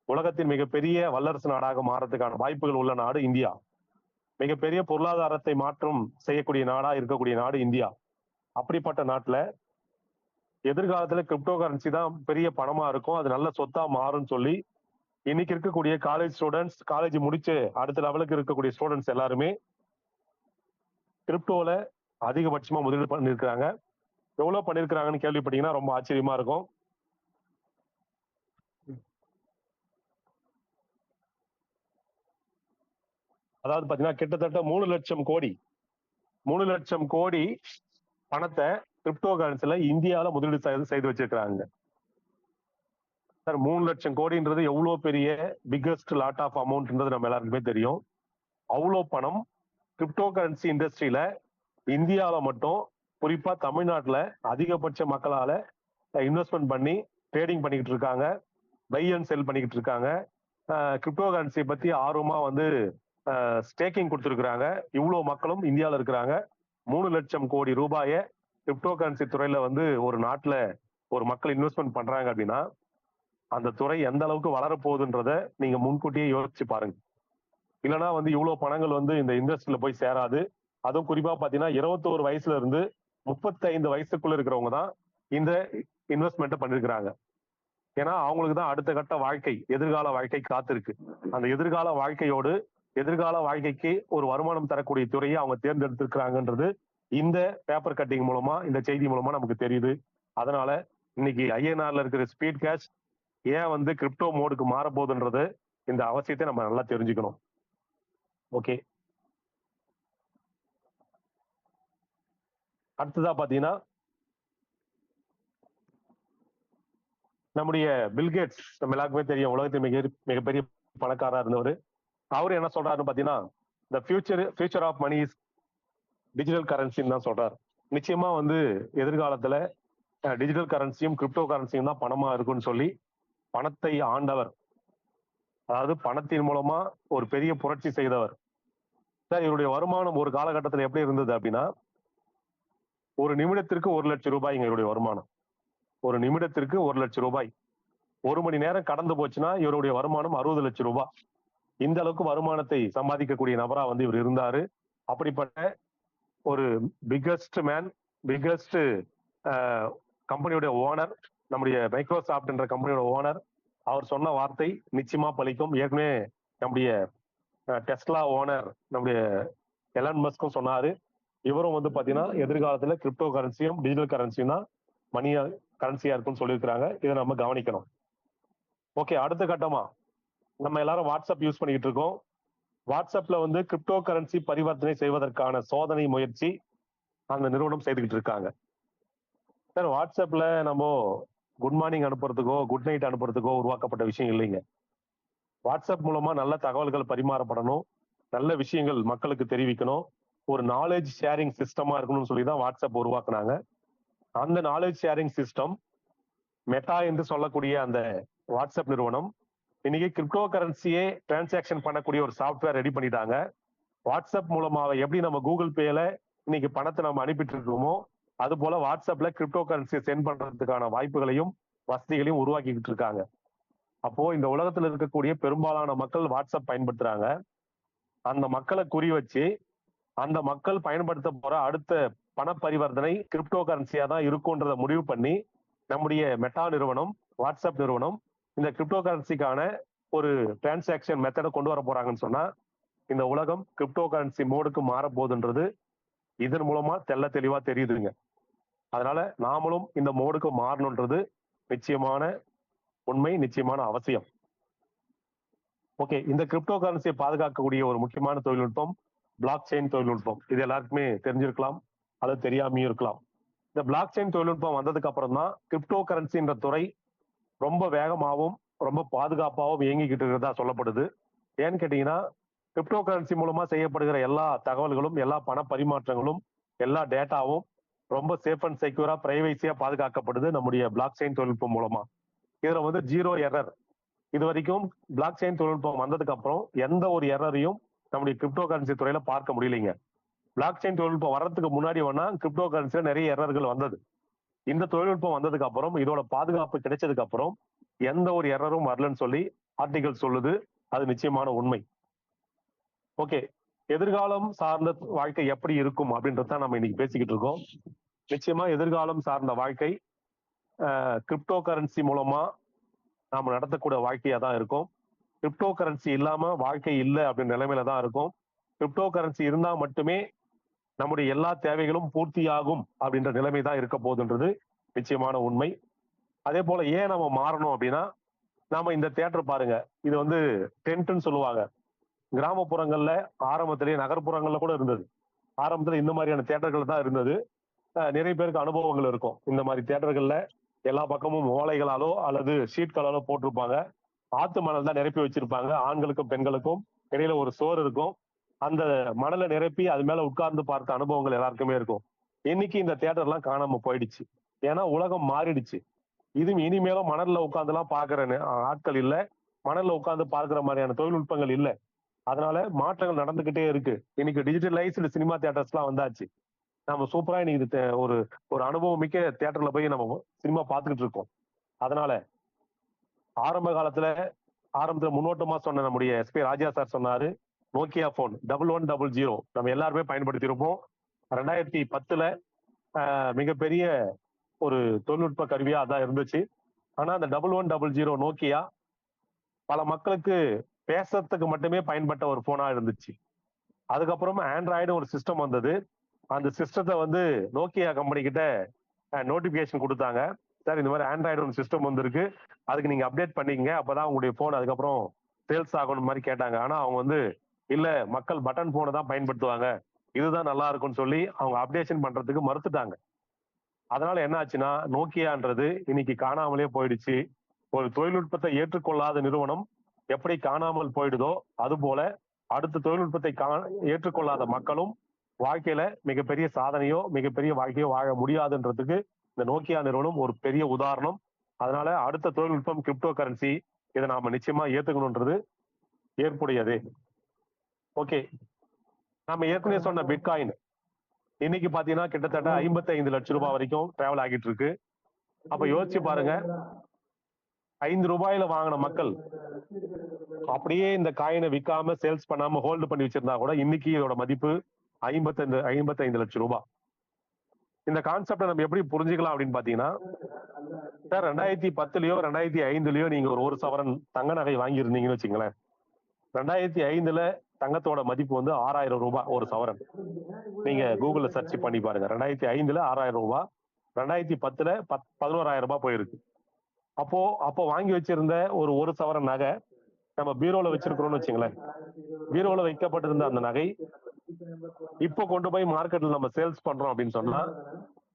[SPEAKER 2] உலகத்தின் மிகப்பெரிய வல்லரசு நாடாக மாறதுக்கான வாய்ப்புகள் உள்ள நாடு இந்தியா. மிகப்பெரிய பொருளாதாரத்தை மாற்றம் செய்யக்கூடிய நாடா இருக்கக்கூடிய நாடு இந்தியா. அப்படிப்பட்ட நாட்டுல எதிர்காலத்துல கிரிப்டோ கரன்சி தான் பெரிய பணமா இருக்கும், அது நல்ல சொத்தா மாறும்னு சொல்லி இன்னைக்கு இருக்கக்கூடிய காலேஜ் ஸ்டூடெண்ட்ஸ், காலேஜ் முடிச்சு அடுத்த லெவலுக்கு இருக்கக்கூடிய ஸ்டூடெண்ட்ஸ் எல்லாருமே கிரிப்டோல அதிகபட்சமா முதலீடு பண்ணிருக்கிறாங்க. எவ்வளவு பண்ணிருக்கிறாங்கன்னு கேள்விப்பட்டீங்கன்னா ரொம்ப ஆச்சரியமா இருக்கும். அதாவது பாத்தீங்கன்னா கிட்டத்தட்ட 3 லட்சம் கோடி பணத்தை கிரிப்டோ கரன்சில இந்தியாவில முதலீடு செய்து வச்சிருக்கிறாங்க. சார் 3 லட்சம் கோடின்றது எவ்வளவு பெரிய பிக்கஸ்ட் லாட் ஆஃப் அமௌண்ட்ன்றது நம்ம எல்லாருக்குமே தெரியும். அவ்வளவு பணம் கிரிப்டோ கரன்சி இண்டஸ்ட்ரியில இந்தியாவில மட்டும், குறிப்பா தமிழ்நாட்டுல அதிகபட்ச மக்களால இன்வெஸ்ட்மெண்ட் பண்ணி ட்ரேடிங் பண்ணிக்கிட்டு இருக்காங்க, பை அண்ட் செல் பண்ணிக்கிட்டு இருக்காங்க. கிரிப்டோ கரன்சி பத்தி ஆர்வமா வந்து ஸ்டேக்கிங் கொடுத்துருக்குறாங்க. இவ்வளவு மக்களும் இந்தியாவில் இருக்கிறாங்க. 3 லட்சம் கோடி ரூபாயை கிரிப்டோ கரன்சி துறையில வந்து ஒரு நாட்டுல ஒரு மக்கள் இன்வெஸ்ட்மெண்ட் பண்றாங்க அப்படின்னா அந்த துறை எந்த அளவுக்கு வளரப்போகுதுன்றத நீங்க முன்கூட்டியே யோசிச்சு பாருங்க. இல்லைன்னா வந்து இவ்வளவு பணங்கள் வந்து இந்த இண்டஸ்ட்ரியில போய் சேராது. அதுவும் குறிப்பா பாத்தீங்கன்னா 21 வயசுல இருந்து 35 வயசுக்குள்ள இருக்கிறவங்க தான் இந்த இன்வெஸ்ட்மெண்ட்டை பண்ணிருக்கிறாங்க. ஏன்னா அவங்களுக்கு தான் அடுத்த கட்ட வாழ்க்கை, எதிர்கால வாழ்க்கை காத்திருக்கு. அந்த எதிர்கால வாழ்க்கையோடு எதிர்கால வாழ்க்கைக்கு ஒரு வருமானம் தரக்கூடிய துறையை அவங்க தேர்ந்தெடுத்திருக்கிறாங்கன்றது இந்த பேப்பர் கட்டிங் மூலமா, இந்த செய்தி மூலமா நமக்கு தெரியுது. அதனால இன்னைக்கு ஐஎன்ஆர்ல இருக்கிற ஸ்பீட் கேஷ் ஏன் வந்து கிரிப்டோ மோடுக்கு மாற போகுதுன்றது இந்த அவசியத்தை நம்ம நல்லா தெரிஞ்சுக்கணும். ஓகே, அடுத்ததா பாத்தீங்கன்னா நம்முடைய பில்கேட்ஸ், நம்ம எல்லாருக்குமே தெரியும், உலகத்தின் மிகப்பெரிய பணக்காரா இருந்தவர். அவரு என்ன சொல்றாருன்னு பாத்தீங்கன்னா, the future of money is digital கரன்சின்னு தான் சொல்றாரு. நிச்சயமா வந்து எதிர்காலத்துல டிஜிட்டல் கரன்சியும் கிரிப்டோ கரன்சியும் தான் பணமா இருக்குன்னு சொல்லி பணத்தை ஆண்டவர், அதாவது பணத்தின் மூலமா ஒரு பெரிய புரட்சி செய்தவர். சார் இவருடைய வருமானம் ஒரு காலகட்டத்தில் எப்படி இருந்தது அப்படின்னா, ஒரு நிமிடத்திற்கு 1 லட்சம் ரூபாய் இவருடைய வருமானம். ஒரு நிமிடத்திற்கு 1 லட்சம் ரூபாய். 1 மணி நேரம் கடந்து போச்சுன்னா இவருடைய வருமானம் 60 லட்சம் ரூபாய். இந்த அளவுக்கு வருமானத்தை சம்பாதிக்கக்கூடிய நபரா வந்து இவர் இருந்தாரு. அப்படிப்பட்ட ஒரு பிக்கஸ்ட் மேன், பிக்கஸ்ட் கம்பெனியோட ஓனர், நம்முடைய மைக்ரோசாஃப்ட் என்ற கம்பெனியோட ஓனர். அவர் சொன்ன வார்த்தை நிச்சயமா பலிக்கும். ஏற்கனவே நம்முடைய டெஸ்லா ஓனர் நம்முடைய எலான் மஸ்கும் சொன்னாரு. இவரும் வந்து பாத்தீங்கன்னா எதிர்காலத்துல கிரிப்டோ கரன்சியும் டிஜிட்டல் கரன்சியும் தான் மணியா கரன்சியா இருக்கும்னு சொல்லியிருக்கிறாங்க. இதை நம்ம கவனிக்கணும். ஓகே, அடுத்த கட்டமா நம்ம எல்லாரும் வாட்ஸ்அப் யூஸ் பண்ணிக்கிட்டு இருக்கோம். வாட்ஸ்அப்ல வந்து கிரிப்டோ கரன்சி பரிவர்த்தனை செய்வதற்கான சோதனை முயற்சி அந்த நிறுவனம் செய்துக்கிட்டு இருக்காங்க. சார், வாட்ஸ்அப்ல நம்ம குட் மார்னிங் அனுப்புறதுக்கோ குட் நைட் அனுப்புறதுக்கோ உருவாக்கப்பட்ட விஷயம் இல்லைங்க. வாட்ஸ்அப் மூலமா நல்ல தகவல்கள் பரிமாறப்படணும், நல்ல விஷயங்கள் மக்களுக்கு தெரிவிக்கணும், ஒரு நாலேஜ் ஷேரிங் சிஸ்டமா இருக்கணும்னு சொல்லி தான் வாட்ஸ்அப் உருவாக்குனாங்க. அந்த நாலேஜ் ஷேரிங் சிஸ்டம் மெட்டா என்று சொல்லக்கூடிய அந்த வாட்ஸ்அப் நிறுவனம் இன்னைக்கு கிரிப்டோ கரன்சியே டிரான்சாக்ஷன் பண்ணக்கூடிய ஒரு சாஃப்ட்வேர் ரெடி பண்ணிட்டாங்க. வாட்ஸ்அப் மூலமாக எப்படி நம்ம கூகுள் பேல இன்னைக்கு பணத்தை நம்ம அனுப்பிட்டு இருக்கோமோ அது போல வாட்ஸ்அப்ல கிரிப்டோ கரன்சியை சென்ட் பண்றதுக்கான வாய்ப்புகளையும் வசதிகளையும் உருவாக்கிக்கிட்டு இருக்காங்க. அப்போ இந்த உலகத்துல இருக்கக்கூடிய பெரும்பாலான மக்கள் வாட்ஸ்அப் பயன்படுத்துறாங்க. அந்த மக்களை குறி வச்சு அந்த மக்கள் பயன்படுத்த போற அடுத்த பண பரிவர்த்தனை கிரிப்டோ கரன்சியா தான் இருக்கும்ன்றத முடிவு பண்ணி நம்முடைய மெட்டா நிறுவனம், வாட்ஸ்அப் நிறுவனம் இந்த கிரிப்டோ கரன்சிக்கான ஒரு டிரான்சாக்ஷன் மெத்தடை கொண்டு வர போறாங்கன்னு சொன்னா இந்த உலகம் கிரிப்டோ கரன்சி மோடுக்கு மாற போகுதுன்றது இதன் மூலமா தெள்ள தெளிவா தெரியுதுங்க. அதனால நாமளும் இந்த மோடுக்கு மாறணுன்றது நிச்சயமான உண்மை, நிச்சயமான அவசியம். ஓகே, இந்த கிரிப்டோ கரன்சியை பாதுகாக்கக்கூடிய ஒரு முக்கியமான தொழில்நுட்பம் பிளாக் செயின் தொழில்நுட்பம். இது எல்லாருக்குமே தெரிஞ்சிருக்கலாம் அல்லது தெரியாமையும் இருக்கலாம். இந்த பிளாக் செயின் தொழில்நுட்பம் வந்ததுக்கு அப்புறம் தான் கிரிப்டோ கரன்சின்ற துறை ரொம்ப வேகமாகவும் ரொம்ப பாதுகாப்பாகவும் இயங்கிக்கிட்டு இருக்கிறதா சொல்லப்படுது. ஏன்னு கேட்டீங்கன்னா கிரிப்டோ கரன்சி மூலமா செய்யப்படுகிற எல்லா தகவல்களும், எல்லா பண பரிமாற்றங்களும், எல்லா டேட்டாவும் ரொம்ப சேஃப் அண்ட் செக்யூரா பிரைவேசியா பாதுகாக்கப்படுது நம்முடைய பிளாக் செயின் தொழில்நுட்பம் மூலமா. இதுல வந்து ஜீரோ எரர். இது வரைக்கும் பிளாக் செயின் தொழில்நுட்பம் வந்ததுக்கு அப்புறம் எந்த ஒரு எரரையும் நம்முடைய கிரிப்டோ கரன்சி துறையில பார்க்க முடியலைங்க. பிளாக் செயின் தொழில்நுட்பம் வர்றதுக்கு முன்னாடி வேணா கிரிப்டோ கரன்சில நிறைய எரர்கள் வந்தது. இந்த தொழில்நுட்பம் வந்ததுக்கு அப்புறம், இதோட பாதுகாப்பு கிடைச்சதுக்கு அப்புறம் எந்த ஒரு எரரும் வரலன்னு சொல்லி ஆர்டிகல் சொல்லுது. அது நிச்சயமான உண்மை. ஓகே, எதிர்காலம் சார்ந்த வாழ்க்கை எப்படி இருக்கும் அப்படின்றத நம்ம இன்னைக்கு பேசிக்கிட்டு இருக்கோம். நிச்சயமா எதிர்காலம் சார்ந்த வாழ்க்கை கிரிப்டோ கரன்சி மூலமா நாம நடத்தக்கூடிய வாழ்க்கையா தான் இருக்கும். கிரிப்டோ கரன்சி இல்லாம வாழ்க்கை இல்லை அப்படின்ற நிலைமையில தான் இருக்கும். கிரிப்டோ கரன்சி இருந்தா மட்டுமே நம்முடைய எல்லா தேவைகளும் பூர்த்தியாகும் அப்படின்ற நிலைமை தான் இருக்க போகுதுன்றது நிச்சயமான உண்மை. அதே போல ஏன் நம்ம மாறணும் அப்படின்னா, நாம இந்த தியேட்டர் பாருங்க, இது வந்து டென்ட்னு சொல்லுவாங்க. கிராமப்புறங்கள்ல ஆரம்பத்திலேயே நகர்ப்புறங்கள்ல கூட இருந்தது. ஆரம்பத்துல இந்த மாதிரியான தியேட்டர்கள் தான் இருந்தது. நிறைய பேருக்கு அனுபவங்கள் இருக்கும். இந்த மாதிரி தியேட்டர்கள்ல எல்லா பக்கமும் ஓலைகளாலோ அல்லது ஷீட்களாலோ போட்டிருப்பாங்க. ஆத்து மணல் தான் நிரப்பி வச்சிருப்பாங்க. ஆண்களுக்கும் பெண்களுக்கும் இடையில ஒரு சோறு இருக்கும். அந்த மணலை நிரப்பி அது மேல உட்கார்ந்து பார்த்த அனுபவங்கள் எல்லாருக்குமே இருக்கும். இன்னைக்கு இந்த தியேட்டர்லாம் காணாம போயிடுச்சு. ஏன்னா உலகம் மாறிடுச்சு. இது இனிமேலும் மணல்ல உட்கார்ந்து எல்லாம் பாக்குற ஆட்கள் இல்ல. மணல்ல உட்கார்ந்து பார்க்கிற மாதிரியான தொழில்நுட்பங்கள் இல்ல. அதனால மாற்றங்கள் நடந்துகிட்டே இருக்கு. இன்னைக்கு டிஜிட்டலைஸ்டு சினிமா தியேட்டர்ஸ் எல்லாம் வந்தாச்சு. நம்ம சூப்பரா இன்னைக்கு ஒரு ஒரு அனுபவம் மிக்க தியேட்டர்ல போய் நம்ம சினிமா பார்த்துக்கிட்டு இருக்கோம். அதனால ஆரம்பத்துல முன்னோட்டமா சொன்ன நம்முடைய எஸ்பி ராஜா சார் சொன்னாரு, நோக்கியா போன் 1100 நம்ம எல்லாருமே பயன்படுத்தி இருப்போம். 2010 மிகப்பெரிய ஒரு தொழில்நுட்ப கருவியா அதான் இருந்துச்சு. ஆனா அந்த 1100 நோக்கியா பல மக்களுக்கு பேசுறதுக்கு மட்டுமே பயன்பட்ட ஒரு போனா இருந்துச்சு. அதுக்கப்புறம் ஆண்ட்ராய்டு ஒரு சிஸ்டம் வந்தது. அந்த சிஸ்டத்தை வந்து நோக்கியா கம்பெனி கிட்ட நோட்டிபிகேஷன் கொடுத்தாங்க. சார், இந்த மாதிரி ஆண்ட்ராய்டு ஒரு சிஸ்டம் வந்திருக்கு, அதுக்கு நீங்க அப்டேட் பண்ணிக்கங்க, அப்பதான் உங்களுடைய போன் அதுக்கப்புறம் சேல்ஸ் ஆகணும் மாதிரி கேட்டாங்க. ஆனா அவங்க வந்து இல்ல, மக்கள் பட்டன் போனை தான் பயன்படுத்துவாங்க, இதுதான் நல்லா இருக்கும்னு சொல்லி அவங்க அப்டேஷன் பண்றதுக்கு மறுத்துட்டாங்க. அதனால என்ன ஆச்சுன்னா நோக்கியான்றது இன்னைக்கு காணாமலே போயிடுச்சு. ஒரு தொழில்நுட்பத்தை ஏற்றுக்கொள்ளாத நிறுவனம் எப்படி காணாமல் போயிடுதோ அது போல அடுத்த தொழில்நுட்பத்தை ஏற்றுக்கொள்ளாத மக்களும் வாழ்க்கையில மிகப்பெரிய சாதனையோ மிகப்பெரிய வாழ்க்கையோ வாழ முடியாதுன்றதுக்கு இந்த நோக்கியா நிறுவனம் ஒரு பெரிய உதாரணம். அதனால அடுத்த தொழில்நுட்பம் கிரிப்டோ கரன்சி, இதை நாம நிச்சயமா ஏத்துக்கணும்ன்றது ஏற்புடையது. ஓகே, நம்ம ஏற்கனவே சொன்ன பிட்காயின் இன்னைக்கு பாத்தீங்கன்னா கிட்டத்தட்ட 55 லட்சம் ரூபாய் வரைக்கும் டிராவல் ஆகிட்டு இருக்கு. அப்ப யோசிச்சு பாருங்க, ரூபாயில வாங்கின மக்கள் அப்படியே இந்த காயினை விற்காம சேல்ஸ் பண்ணாம ஹோல்டு பண்ணி வச்சிருந்தா கூட இன்னைக்கு இதோட மதிப்பு 55 லட்சம் ரூபாய். இந்த கான்செப்டை நம்ம எப்படி புரிஞ்சுக்கலாம் அப்படின்னு பாத்தீங்கன்னா, சார் 2010லயோ 2005லயோ நீங்க ஒரு சவரன் தங்க நகை வாங்கியிருந்தீங்கன்னு வச்சுங்களேன். 2005ல தங்கத்தோட மதிப்பு வந்து 6000 ரூபாய் ஒரு சவரன். நீங்க கூகுள்ல சர்ச் பண்ணி பாருங்க. 2005ல 6000 ரூபாய், 2010ல 11,000 ரூபாய் போயிருக்கு. அப்போ வாங்கி வச்சிருந்த ஒரு சவரன் நகை நம்ம பீரோல வச்சிருக்கிறோம்னு வச்சுங்களேன். பீரோல வைக்கப்பட்டிருந்த அந்த நகை இப்போ கொண்டு போய் மார்க்கெட்ல நம்ம சேல்ஸ் பண்றோம் அப்படின்னு சொன்னா,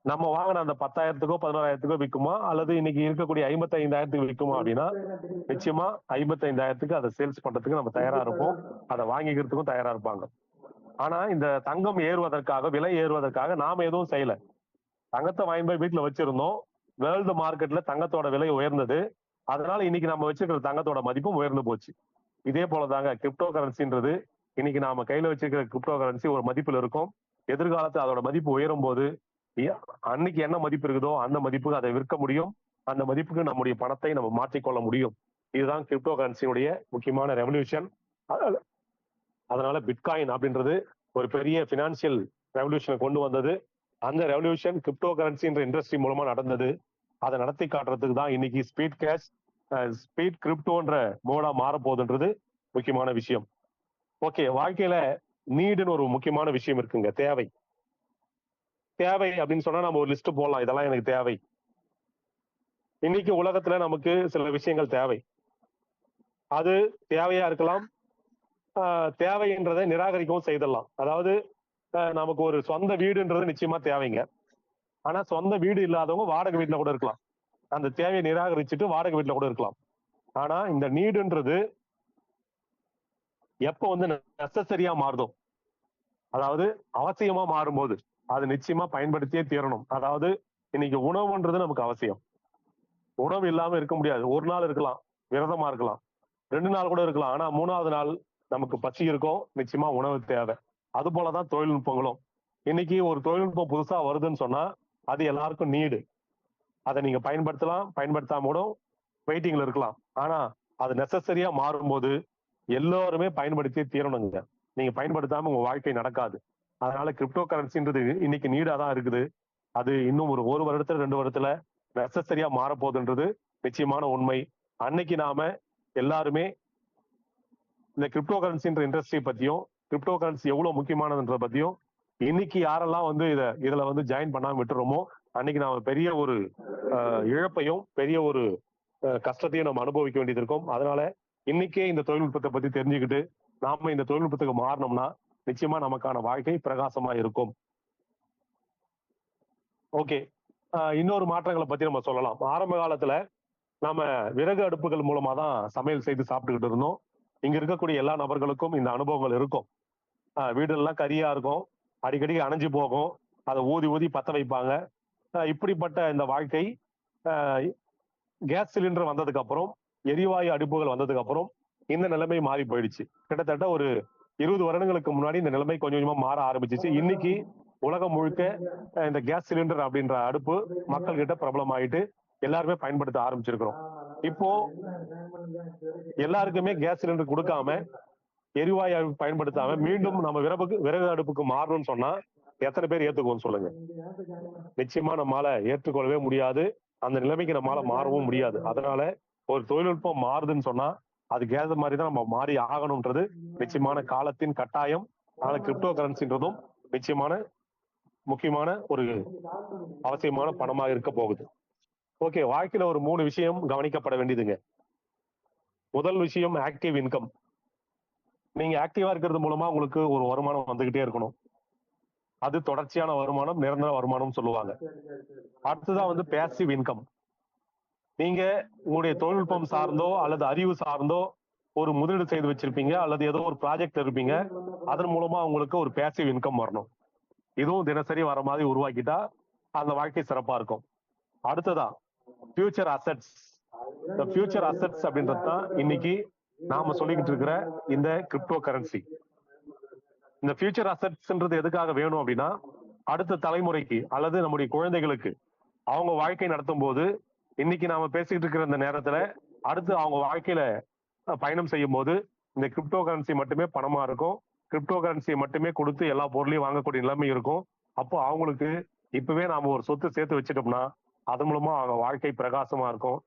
[SPEAKER 2] நம்ம வாங்கின அந்த 10,000க்கோ 11,000க்கோ விற்குமா, அல்லது இன்னைக்கு இருக்கக்கூடிய 55,000க்கு விற்குமா அப்படின்னா, நிச்சயமா 55,000க்கு அதை சேல்ஸ் பண்றதுக்கு நம்ம தயாரா இருப்போம். அதை வாங்கிக்கிறதுக்கும் தயாரா இருப்பாங்க. ஆனா இந்த தங்கம் ஏறுவதற்காக, விலை ஏறுவதற்காக நாம எதுவும் செய்யல. தங்கத்தை வாங்கி போய் வீட்டுல வச்சிருந்தோம். வேர்ல்டு மார்க்கெட்ல தங்கத்தோட விலை உயர்ந்தது. அதனால இன்னைக்கு நம்ம வச்சிருக்கிற தங்கத்தோட மதிப்பும் உயர்ந்து போச்சு. இதே போலதாங்க கிரிப்டோ கரன்சின்றது. இன்னைக்கு நாம கையில வச்சிருக்கிற கிரிப்டோ கரன்சி ஒரு மதிப்புல இருக்கும். எதிர்காலத்துல அதோட மதிப்பு உயரும் போது அன்னைக்கு என்ன மதிப்பு இருக்குதோ அந்த மதிப்புக்கு அதை விற்க முடியும். அந்த மதிப்புக்கு நம்முடைய பணத்தை நம்ம மாற்றிக்கொள்ள முடியும். இதுதான் கிரிப்டோ கரன்சியுடைய முக்கியமான ரெவல்யூஷன். அதனால பிட்காயின் அப்படின்றது ஒரு பெரிய பினான்சியல் ரெவல்யூஷனை கொண்டு வந்தது. அந்த ரெவல்யூஷன் கிரிப்டோ கரன்சின்ற இண்டஸ்ட்ரி மூலமா நடந்தது. அதை நடத்தி காட்டுறதுக்கு தான் இன்னைக்கு ஸ்பீட் கேஷ், ஸ்பீட் கிரிப்டோன்ற மோடா மாற போகுதுன்றது முக்கியமான விஷயம். ஓகே, வாழ்க்கையில நீடுன்னு ஒரு முக்கியமான விஷயம் இருக்குங்க. தேவை அப்படின்னு சொன்னா நம்ம ஒரு லிஸ்ட் போடலாம், இதெல்லாம் எனக்கு தேவை. இன்னைக்கு உலகத்துல நமக்கு சில விஷயங்கள் தேவை. அது தேவையா இருக்கலாம், தேவைன்றதை நிராகரிக்கவும் செய்திடலாம். அதாவது நமக்கு ஒரு சொந்த வீடுன்றது நிச்சயமா தேவைங்க. ஆனா சொந்த வீடு இல்லாதவங்க வாடகை வீட்டுல கூட இருக்கலாம். அந்த தேவையை நிராகரிச்சுட்டு வாடகை வீட்டுல கூட இருக்கலாம். ஆனா இந்த நீடுன்றது எப்ப வந்து நெசசரியா மாறுதோ, அதாவது அவசியமா மாறும்போது அது நிச்சயமா பயன்படுத்தியே தீரணும். அதாவது இன்னைக்கு உணவுன்றது நமக்கு அவசியம். உணவு இல்லாம இருக்க முடியாது. ஒரு நாள் இருக்கலாம், விரதமா இருக்கலாம், 2 நாள் கூட இருக்கலாம். ஆனா 3வது நாள் நமக்கு பசி இருக்கும், நிச்சயமா உணவு தேவை. அது போலதான் தொழில்நுட்பங்களும். இன்னைக்கு ஒரு தொழில்நுட்பம் புதுசா வருதுன்னு சொன்னா அது எல்லாருக்கும் நீடு. அதை நீங்க பயன்படுத்தலாம், பயன்படுத்தாம கூட வெயிட்டிங்ல இருக்கலாம். ஆனா அது நெசசரியா மாறும்போது எல்லோருமே பயன்படுத்தி தீரணுங்க. நீங்க பயன்படுத்தாம உங்க வாழ்க்கை நடக்காது. அதனால கிரிப்டோ கரன்சின்றது இன்னைக்கு நீடா தான் இருக்குது. அது இன்னும் ஒரு வருடத்துல 2 வருடத்துல நெசசரியா மாறப்போகுதுன்றது நிச்சயமான உண்மை. அன்னைக்கு நாம எல்லாருமே இந்த கிரிப்டோ கரன்சின்ற இண்டஸ்ட்ரி பத்தியும், கிரிப்டோ கரன்சி எவ்வளவு முக்கியமானதுன்ற பத்தியும் இன்னைக்கு யாரெல்லாம் வந்து இதுல வந்து ஜாயின் பண்ணாம விட்டுறோமோ அன்னைக்கு நாம பெரிய ஒரு இழப்பையும் பெரிய ஒரு கஷ்டத்தையும் நம்ம அனுபவிக்க வேண்டியது இருக்கும். அதனால இன்னைக்கே இந்த தொழில்நுட்பத்தை பத்தி தெரிஞ்சுக்கிட்டு நாம இந்த தொழில்நுட்பத்துக்கு மாறினோம்னா நிச்சயமா நமக்கான வாழ்க்கை பிரகாசமா இருக்கும். ஓகே, இன்னொரு மாற்றங்களை பத்தி நம்ம சொல்லலாம். ஆரம்ப காலத்துல நாம விறகு அடுப்புகள் மூலமா தான் சமையல் செய்து சாப்பிட்டுக்கிட்டு இருந்தோம். இங்க இருக்கக்கூடிய எல்லா நபர்களுக்கும் இந்த அனுபவங்கள் இருக்கும். வீடெல்லாம் கரியா இருக்கும், அடிக்கடி அணைஞ்சு போகும், அதை ஊதி ஊதி பத்த வைப்பாங்க. இப்படிப்பட்ட இந்த வாழ்க்கை கேஸ் சிலிண்டர் வந்ததுக்கு அப்புறம், எரிவாயு அடுப்புகள் வந்ததுக்கு அப்புறம் இந்த நிலைமை மாறி போயிடுச்சு. கிட்டத்தட்ட ஒரு 20 வருடங்களுக்கு முன்னாடி இந்த நிலைமை கொஞ்சம் கொஞ்சமா மாற ஆரம்பிச்சிச்சு. இன்னைக்கு உலகம் முழுக்க இந்த கேஸ் சிலிண்டர் அப்படின்ற அடுப்பு மக்கள் கிட்ட பிரபலமாயிட்டு எல்லாருமே பயன்படுத்த ஆரம்பிச்சிருக்கிறோம். இப்போ எல்லாருக்குமே கேஸ் சிலிண்டர் கொடுக்காம எரிவாயு பயன்படுத்தாம மீண்டும் நம்ம விறகு அடுப்புக்கு மாறணும்னு சொன்னா எத்தனை பேர் ஏத்துக்குவோம் சொல்லுங்க? நிச்சயமா நம்மளால ஏற்றுக்கொள்ளவே முடியாது. அந்த நிலைமைக்கு நம்மளால மாறவும் முடியாது. அதனால ஒரு தொழில்நுட்பம் மாறுதுன்னு சொன்னா அதுக்கு ஏற்ற மாதிரி தான் நம்ம மாறி ஆகணும்ன்றது நிச்சயமான காலத்தின் கட்டாயம். அதனால கிரிப்டோ கரன்சின்றதும் நிச்சயமான முக்கியமான ஒரு அவசியமான பணமாக இருக்க போகுது. ஓகே, வாழ்க்கையில ஒரு 3 விஷயம் கவனிக்கப்பட வேண்டியதுங்க. முதல் விஷயம் ஆக்டிவ் இன்கம். நீங்க ஆக்டிவா இருக்கிறது மூலமா உங்களுக்கு ஒரு வருமானம் வந்துகிட்டே இருக்கணும். அது தொடர்ச்சியான வருமானம், நிரந்தர வருமானம் சொல்லுவாங்க. அடுத்ததான் வந்து பேசிவ் இன்கம். நீங்க உங்களுடைய தொழில்நுட்பம் சார்ந்தோ அல்லது அறிவு சார்ந்தோ ஒரு முதலீடு செய்து வச்சிருப்பீங்க, அல்லது ஏதோ ஒரு ப்ராஜெக்ட் இருப்பீங்க, அதன் மூலமா உங்களுக்கு ஒரு பேசிவ் இன்கம் வரணும். இதுவும் தினசரி வர மாதிரி உருவாக்கிட்டா அந்த வாழ்க்கை சிறப்பா இருக்கும். அடுத்ததா ஃபியூச்சர் அசெட்ஸ். இந்த ஃபியூச்சர் அசெட்ஸ் அப்படின்றது தான் இன்னைக்கு நாம சொல்லிக்கிட்டு இருக்கிற இந்த கிரிப்டோ கரன்சி. இந்த ஃபியூச்சர் அசெட்ஸ்ன்றது எதுக்காக வேணும் அப்படின்னா, அடுத்த தலைமுறைக்கு அல்லது நம்முடைய குழந்தைகளுக்கு அவங்க வாழ்க்கை நடத்தும் போது இன்னைக்கு நாம பேசிக்கிட்டு இருக்கிற இந்த நேரத்துல அடுத்து அவங்க வாழ்க்கையில பயணம் செய்யும் போது இந்த கிரிப்டோ கரன்சி மட்டுமே பணமா இருக்கும். கிரிப்டோ கரன்சியை மட்டுமே கொடுத்து எல்லா பொருளையும் வாங்கக்கூடிய நிலைமை இருக்கும். அப்போ அவங்களுக்கு இப்பவே நாம ஒரு சொத்து சேர்த்து வச்சுட்டோம்னா அது மூலமா அவங்க வாழ்க்கை பிரகாசமா இருக்கும்.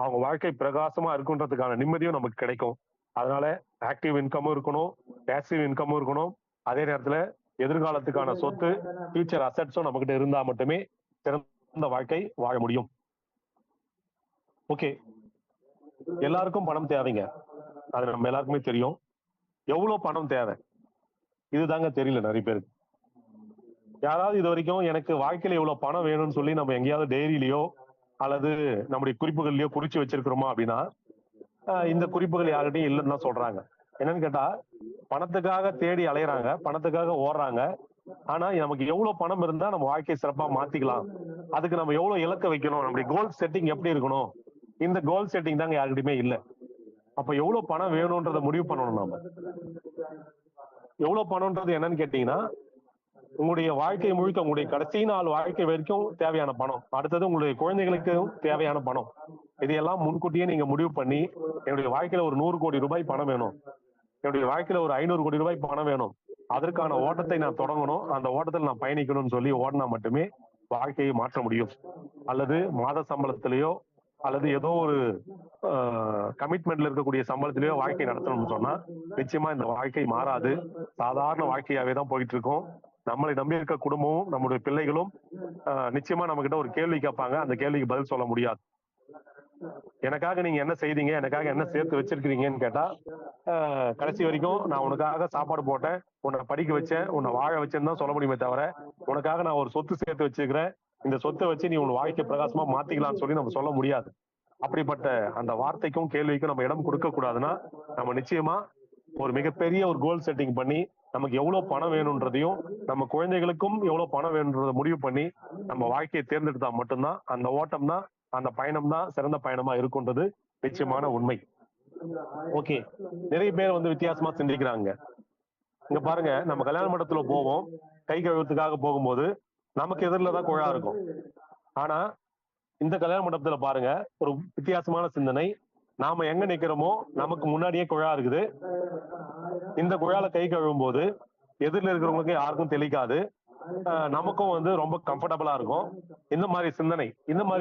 [SPEAKER 2] அவங்க வாழ்க்கை பிரகாசமா இருக்குன்றதுக்கான நிம்மதியும் நமக்கு கிடைக்கும். அதனால ஆக்டிவ் இன்கமும் இருக்கணும், பேசிவ் இன்கமும் இருக்கணும். அதே நேரத்துல எதிர்காலத்துக்கான சொத்து, ஃபியூச்சர் அசெட்ஸும் நம்ம கிட்ட இருந்தா மட்டுமே சிறந்த வாழ்க்கை வாழ முடியும். ஓகே, எல்லாருக்கும் பணம் தேவைங்க. அது நம்ம எல்லாருக்குமே தெரியும். எவ்வளவு பணம் தேவை இதுதாங்க தெரியல நிறைய பேருக்கு. யாராவது இது வரைக்கும் எனக்கு வாழ்க்கையில எவ்வளவு பணம் வேணும்னு சொல்லி நம்ம எங்கேயாவது டைரியிலயோ அல்லது நம்முடைய குறிப்புகள்லயோ குறிச்சு வச்சிருக்கிறோமா அப்படின்னா இந்த குறிப்புகள் யார்கிட்டையும் இல்லைன்னு தான் சொல்றாங்க. என்னன்னு கேட்டா பணத்துக்காக தேடி அலையறாங்க, பணத்துக்காக ஓடுறாங்க. ஆனா நமக்கு எவ்வளவு பணம் இருந்தா நம்ம வாழ்க்கையை சிறப்பா மாத்திக்கலாம், அதுக்கு நம்ம எவ்வளவு இலக்க வைக்கணும், நம்முடைய கோல் செட்டிங் எப்படி இருக்கணும், இந்த கோல் செட்டிங் தாங்க யாருக்கிட்டையுமே இல்லை. அப்ப எவ்வளவு பணம் வேணும்ன்றத முடிவு பண்ணணும். நாம எவ்வளவு பணம்ன்றது என்னன்னு கேட்டீங்கன்னா உங்களுடைய வாழ்க்கை முழுக்க உங்களுடைய கடைசி நாள் வாழ்க்கை வரைக்கும் தேவையான பணம், அடுத்தது உங்களுடைய குழந்தைகளுக்கு தேவையான பணம், இதையெல்லாம் முன்கூட்டியே நீங்க முடிவு பண்ணி என்னுடைய வாழ்க்கையில ஒரு 100 கோடி ரூபாய் பணம் வேணும், என்னுடைய வாழ்க்கையில ஒரு 500 கோடி ரூபாய் பணம் வேணும், அதற்கான ஓட்டத்தை நான் தொடங்கணும், அந்த ஓட்டத்தில் நான் பயணிக்கணும்னு சொல்லி ஓடினா மட்டுமே வாழ்க்கையை மாற்ற முடியும். அல்லது மாத சம்பளத்திலேயோ அல்லது ஏதோ ஒரு கமிட்மெண்ட்ல இருக்கக்கூடிய சம்பளத்திலேயோ வாழ்க்கை நடத்தணும்னு சொன்னா நிச்சயமா இந்த வாழ்க்கை மாறாது, சாதாரண வாழ்க்கையாவே தான் போயிட்டு இருக்கும். நம்மளை நம்பி இருக்க குடும்பமும் நம்முடைய பிள்ளைகளும் நிச்சயமா நம்ம கிட்ட ஒரு கேள்வி கேட்பாங்க, அந்த கேள்விக்கு பதில் சொல்ல முடியாது. எனக்காக நீங்க என்ன செய்தீங்க, எனக்காக என்ன சேர்த்து வச்சிருக்கீங்கன்னு கேட்டா கடைசி வரைக்கும் நான் உனக்காக சாப்பாடு போட்டேன், உன்னை படிக்க வச்சேன், உன்னை வாழ வச்சேன்னு தான் சொல்ல முடியுமே தவிர உனக்காக நான் ஒரு சொத்து சேர்த்து வச்சிருக்கிறேன், இந்த சொத்தை வச்சு நீ உன் வாழ்க்கை பிரகாசமா மாத்திக்கலாம்னு சொல்லி நம்ம சொல்ல முடியாது. அப்படிப்பட்ட அந்த வார்த்தைக்கும் கேள்விக்கும் நம்ம இடம் கொடுக்க கூடாதுன்னா நம்ம நிச்சயமா ஒரு மிகப்பெரிய ஒரு கோல் செட்டிங் பண்ணி நமக்கு எவ்வளவு பணம் வேணும்ன்றதையும் நம்ம குழந்தைகளுக்கும் எவ்வளவு பணம் வேணும்ன்றதை முடிவு பண்ணி நம்ம வாழ்க்கையை தேர்ந்தெடுத்தா மட்டும்தான் அந்த ஓட்டம் தான், அந்த பயணம் தான் சிறந்த பயணமா இருக்கும்ன்றது நிச்சயமான உண்மை. ஓகே, நிறைய பேர் வந்து வித்தியாசமா சிந்திக்கிறாங்க. இங்க பாருங்க, நம்ம கல்யாண மண்டபத்துல போவோம், கை கழுவத்துக்காக போகும்போது நமக்கு எதிரில தான் குழா இருக்கும். ஆனா இந்த கல்யாண மண்டபத்துல பாருங்க ஒரு வித்தியாசமான சிந்தனை, நாம எங்க நிக்கிறோமோ நமக்கு முன்னாடியே குழா இருக்குது. இந்த குழால கை கழுவும் போது எதிரில் இருக்கிறவங்களுக்கு யாருக்கும் தெளிக்காது, நமக்கும் வந்து ரொம்ப கம்ஃபர்டபுளா இருக்கும். இந்த மாதிரி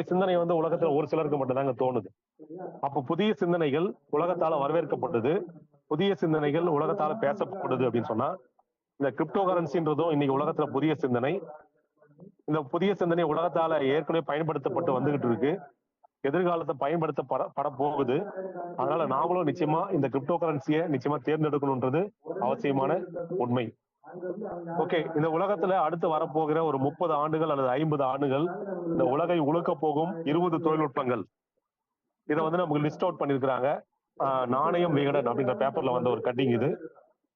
[SPEAKER 2] சிந்தனை வந்து உலகத்துல ஒரு சிலருக்கு மட்டும்தாங்க தோணுது. அப்ப புதிய சிந்தனைகள் உலகத்தால வரவேற்கப்பட்டது, புதிய சிந்தனைகள் உலகத்தால பேசப்படுது அப்படின்னு சொன்னா இந்த கிரிப்டோ கரன்சின்றதும் இன்னைக்கு உலகத்துல புதிய சிந்தனை. இந்த புதிய சிந்தனை உலகத்தால ஏற்கனவே பயன்படுத்தப்பட்டு வந்துகிட்டு இருக்கு, எதிர்காலத்தை பயன்படுத்தப்பட போகுது. அதனால நாமளும் நிச்சயமா இந்த கிரிப்டோ கரன்சியை நிச்சயமா தேர்ந்தெடுக்கணும்ன்றது அவசியமான உண்மை. ஓகே, இந்த உலகத்துல அடுத்து வரப்போகிற ஒரு 30 ஆண்டுகள் அல்லது 50 ஆண்டுகள் இந்த உலகை உழுக்க போகும் 20 தொழில்நுட்பங்கள், இதை வந்து நமக்கு லிஸ்ட் அவுட் பண்ணிருக்கிறாங்க. நாணயம் விகடன் அப்படின்ற பேப்பர்ல வந்த ஒரு கட்டிங் இது.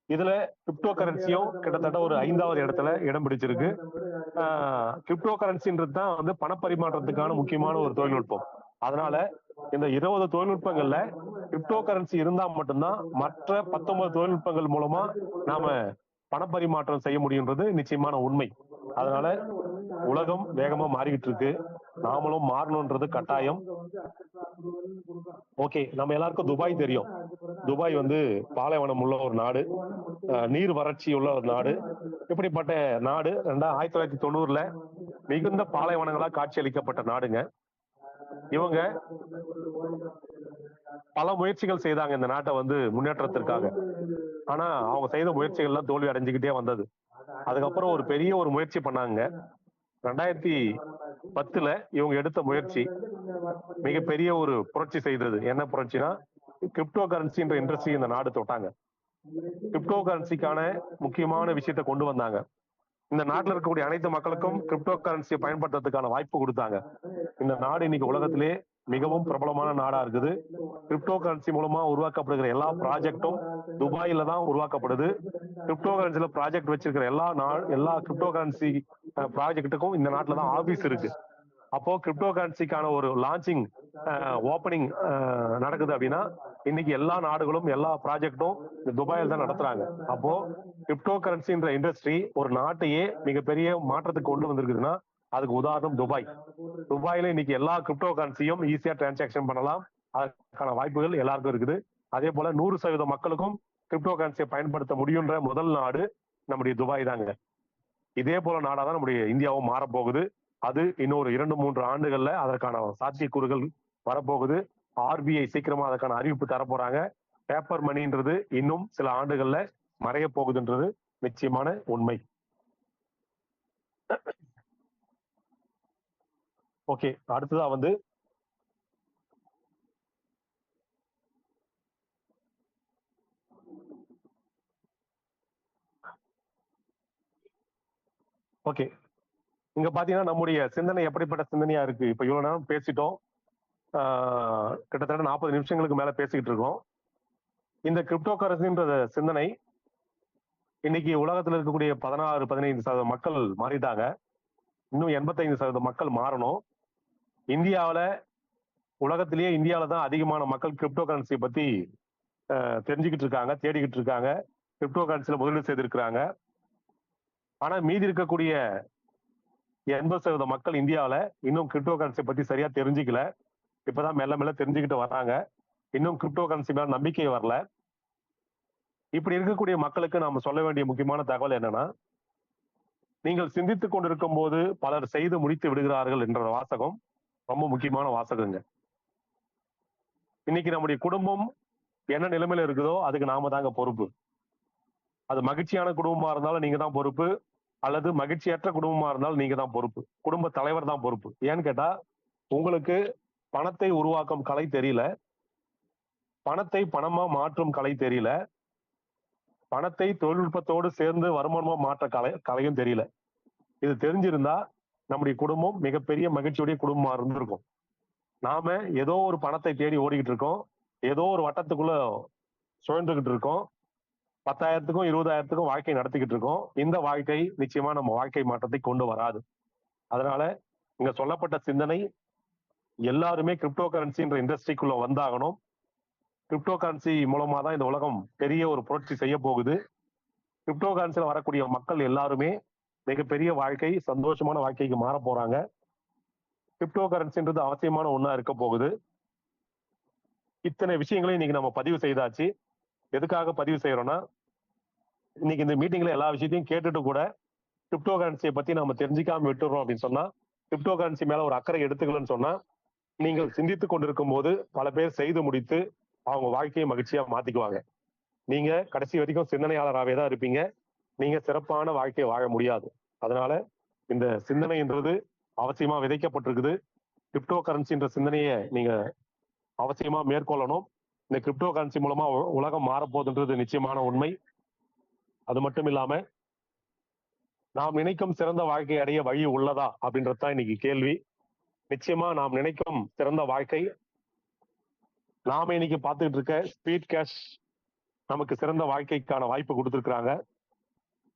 [SPEAKER 2] இதுல கிரிப்டோ கரன்சியும் கிட்டத்தட்ட ஒரு 5வது இடத்துல இடம் பிடிச்சிருக்கு. கிரிப்டோ கரன்சின்றது தான் வந்து பணப்பரிமாற்றத்துக்கான முக்கியமான ஒரு தொழில்நுட்பம். அதனால இந்த 20 தொழில்நுட்பங்கள்ல கிரிப்டோ கரன்சி இருந்தா மட்டும்தான் மற்ற 19 தொழில்நுட்பங்கள் மூலமா நாம பணப்பரிமாற்றம் செய்ய முடியுன்றது நிச்சயமான உண்மை. அதனால உலகம் வேகமா மாறிக்கிட்டு இருக்கு, நாமளும் மாறணும்ன்றது கட்டாயம். ஓகே, நம்ம எல்லாருக்கும் துபாய் தெரியும். துபாய் வந்து பாலைவனம் உள்ள ஒரு நாடு, நீர் வறட்சி உள்ள ஒரு நாடு. இப்படிப்பட்ட நாடு 1990ல மிகுந்த பாலைவனங்களா காட்சியளிக்கப்பட்ட நாடுங்க. இவங்க பல முயற்சிகள் செய்தாங்க இந்த நாட்டை வந்து முன்னேற்றத்திற்காக. ஆனா அவங்க செய்த முயற்சிகள் எல்லாம் தோல்வி அடைஞ்சுக்கிட்டே வந்தது. அதுக்கப்புறம் ஒரு பெரிய ஒரு முயற்சி பண்ணாங்க 2010ல. இவங்க எடுத்த முயற்சி மிகப்பெரிய ஒரு புரட்சி செய்தது. என்ன புரட்சினா கிரிப்டோ கரன்சின்ற இண்டஸ்ட்ரி இந்த நாடு தொட்டாங்க. கிரிப்டோ கரன்சிக்கான முக்கியமான விஷயத்தை கொண்டு வந்தாங்க. இந்த நாட்டில் இருக்கக்கூடிய அனைத்து மக்களுக்கும் கிரிப்டோ கரன்சியை பயன்படுத்துறதுக்கான வாய்ப்பு கொடுத்தாங்க. இந்த நாடு இன்னைக்கு உலகத்திலே மிகவும் பிரபலமான நாடா இருக்குது. கிரிப்டோ கரன்சி மூலமா உருவாக்கப்படுகிற எல்லா ப்ராஜெக்டும் துபாயில தான் உருவாக்கப்படுது. கிரிப்டோ கரன்சில ப்ராஜெக்ட் வச்சிருக்கிற எல்லா கிரிப்டோ கரன்சி ப்ராஜெக்ட்டுக்கும் இந்த நாட்டுல தான் ஆபீஸ் இருக்கு. அப்போ கிரிப்டோ கரன்சிக்கான ஒரு லான்ச்சிங் ஓப்பனிங் நடக்குது அப்படின்னா இன்னைக்கு எல்லா நாடுகளும் எல்லா ப்ராஜெக்டும் துபாயில் தான் நடத்துறாங்க. அப்போ கிரிப்டோ கரன்சின்ற இண்டஸ்ட்ரி ஒரு நாட்டையே மிகப்பெரிய மாற்றத்துக்கு கொண்டு வந்திருக்குதுன்னா அதுக்கு உதாரணம் துபாய். துபாயில இன்னைக்கு எல்லா கிரிப்டோ கரன்சியும் ஈஸியா டிரான்சாக்சன் பண்ணலாம், அதற்கான வாய்ப்புகள் எல்லாருக்கும் இருக்குது. அதே போல 100% மக்களுக்கும் கிரிப்டோ கரன்சியை பயன்படுத்த முடியுன்ற முதல் நாடு நம்முடைய துபாய் தாங்க. இதே போல நாடாதான் நம்முடைய இந்தியாவும் மாறப்போகுது. அது இன்னொரு 2-3 ஆண்டுகள்ல அதற்கான சாத்தியக்கூறுகள் வரப்போகுது. ஆர்பிஐ சீக்கிரமா அதற்கான அறிவிப்பு தரப்போறாங்க. பேப்பர் மணின்றது இன்னும் சில ஆண்டுகள்ல மறைய போகுதுன்றது நிச்சயமான உண்மை. ஓகே, அடுத்ததா வந்து ஓகே, இங்க பாத்தீங்கன்னா நம்முடைய சிந்தனை எப்படிப்பட்ட சிந்தனையா இருக்கு. இப்ப இவ்வளவு நேரம் பேசிட்டோம். கிட்டத்தட்ட 40 நிமிஷங்களுக்கு மேல பேசிக்கிட்டு இருக்கோம். இந்த கிரிப்டோ கரன்சின்ற சிந்தனை இன்னைக்கு உலகத்துல இருக்கக்கூடிய 16-15% மக்கள் மாறிட்டாங்க. இன்னும் 85% மக்கள் மாறணும். இந்தியாவில உலகத்திலேயே இந்தியாவில தான் அதிகமான மக்கள் கிரிப்டோ கரன்சி பத்தி தெரிஞ்சுக்கிட்டு இருக்காங்க, தேடிக்கிட்டு இருக்காங்க, கிரிப்டோ கரன்சில முதலீடு செய்திருக்கிறாங்க. ஆனா மீதி இருக்கக்கூடிய 80% மக்கள் இந்தியாவில இன்னும் கிரிப்டோ கரன்சி பத்தி சரியா தெரிஞ்சுக்கல. இப்பதான் மெல்ல மெல்ல தெரிஞ்சுக்கிட்டு வர்றாங்க. இன்னும் கிரிப்டோ கரன்சி மேல நம்பிக்கை வரல. இப்படி இருக்கக்கூடிய மக்களுக்கு நாம சொல்ல வேண்டிய முக்கியமான தகவல் என்னன்னா, நீங்கள் சிந்தித்துக் கொண்டிருக்கும் போது பலர் செய்து முடித்து விடுகிறார்கள் என்ற வாசகம் ரொம்ப முக்கியமான வாசகங்க. இன்னைக்கு நம்முடைய குடும்பம் என்ன நிலைமையில இருக்குதோ அதுக்கு நாம தாங்க பொறுப்பு. அது மகிழ்ச்சியான குடும்பமா இருந்தாலும் நீங்க தான் பொறுப்பு, அல்லது மகிழ்ச்சியற்ற குடும்பமா இருந்தாலும் நீங்க தான் பொறுப்பு. குடும்ப தலைவர் தான் பொறுப்பு. ஏன்னு கேட்டா, உங்களுக்கு பணத்தை உருவாக்கும் கலை தெரியல, பணத்தை பணமா மாற்றும் கலை தெரியல, பணத்தை தொழில்நுட்பத்தோடு சேர்ந்து வருமானமா மாற்ற கலையும் தெரியல. இது தெரிஞ்சிருந்தா நம்முடைய குடும்பம் மிகப்பெரிய மகிழ்ச்சியுடைய குடும்பமா இருந்திருக்கும். நாம ஏதோ ஒரு பணத்தை தேடி ஓடிக்கிட்டு இருக்கோம், ஏதோ ஒரு வட்டத்துக்குள்ள சுழன்றுகிட்டு இருக்கோம், 10,000க்கும் 20,000க்கும் வாழ்க்கை நடத்திக்கிட்டு இருக்கோம். இந்த வாழ்க்கை நிச்சயமா நம்ம வாழ்க்கை மாற்றத்தை கொண்டு வராது. அதனால இங்க சொல்லப்பட்ட சிந்தனை எல்லாருமே கிரிப்டோ கரன்சின்ற இண்டஸ்ட்ரிக்குள்ள வந்தாகணும். கிரிப்டோ கரன்சி மூலமா தான் இந்த உலகம் பெரிய ஒரு புரட்சி செய்ய போகுது. கிரிப்டோ கரன்சில வரக்கூடிய மக்கள் எல்லாருமே மிகப்பெரிய வாழ்க்கை, சந்தோஷமான வாழ்க்கைக்கு மாற போறாங்க. கிரிப்டோ கரன்சின்றது அவசியமான ஒண்ணா இருக்க போகுது. இத்தனை விஷயங்களையும் இன்னைக்கு நம்ம பதிவு செய்தாச்சு. எதுக்காக பதிவு செய்யறோம்னா, இன்னைக்கு இந்த மீட்டிங்ல எல்லா விஷயத்தையும் கேட்டுட்டு கூட கிரிப்டோ கரன்சியை பத்தி நம்ம தெரிஞ்சுக்காம விட்டுறோம் அப்படின்னு சொன்னா, கிரிப்டோ கரன்சி மேல ஒரு அக்கறை எடுத்துக்கலன்னு சொன்னா, நீங்கள் சிந்தித்துக் கொண்டிருக்கும் போது பல பேர் செய்து முடித்து அவங்க வாழ்க்கையை மகிழ்ச்சியா மாத்திக்குவாங்க. நீங்க கடைசி வரைக்கும் சிந்தனையாளராகவே தான் இருப்பீங்க. நீங்க சிறப்பான வாழ்க்கையை வாழ முடியாது. அதனால இந்த சிந்தனைன்றது அவசியமா விதைக்கப்பட்டிருக்குது. கிரிப்டோ கரன்சின்ற சிந்தனையை நீங்க அவசியமா மேற்கொள்ளணும். இந்த கிரிப்டோ கரன்சி மூலமா உலகம் மாறப்போகுதுன்றது நிச்சயமான உண்மை. அது மட்டும் இல்லாம நாம் நினைக்கும் சிறந்த வாழ்க்கை அடைய வழி உள்ளதா அப்படின்றது தான் இன்னைக்கு கேள்வி. நிச்சயமா நாம் நினைக்கும் சிறந்த வாழ்க்கை, நாம இன்னைக்கு பார்த்துக்கிட்டு இருக்க ஸ்பீட் கேஷ் நமக்கு சிறந்த வாழ்க்கைக்கான வாய்ப்பு கொடுத்துருக்காங்க.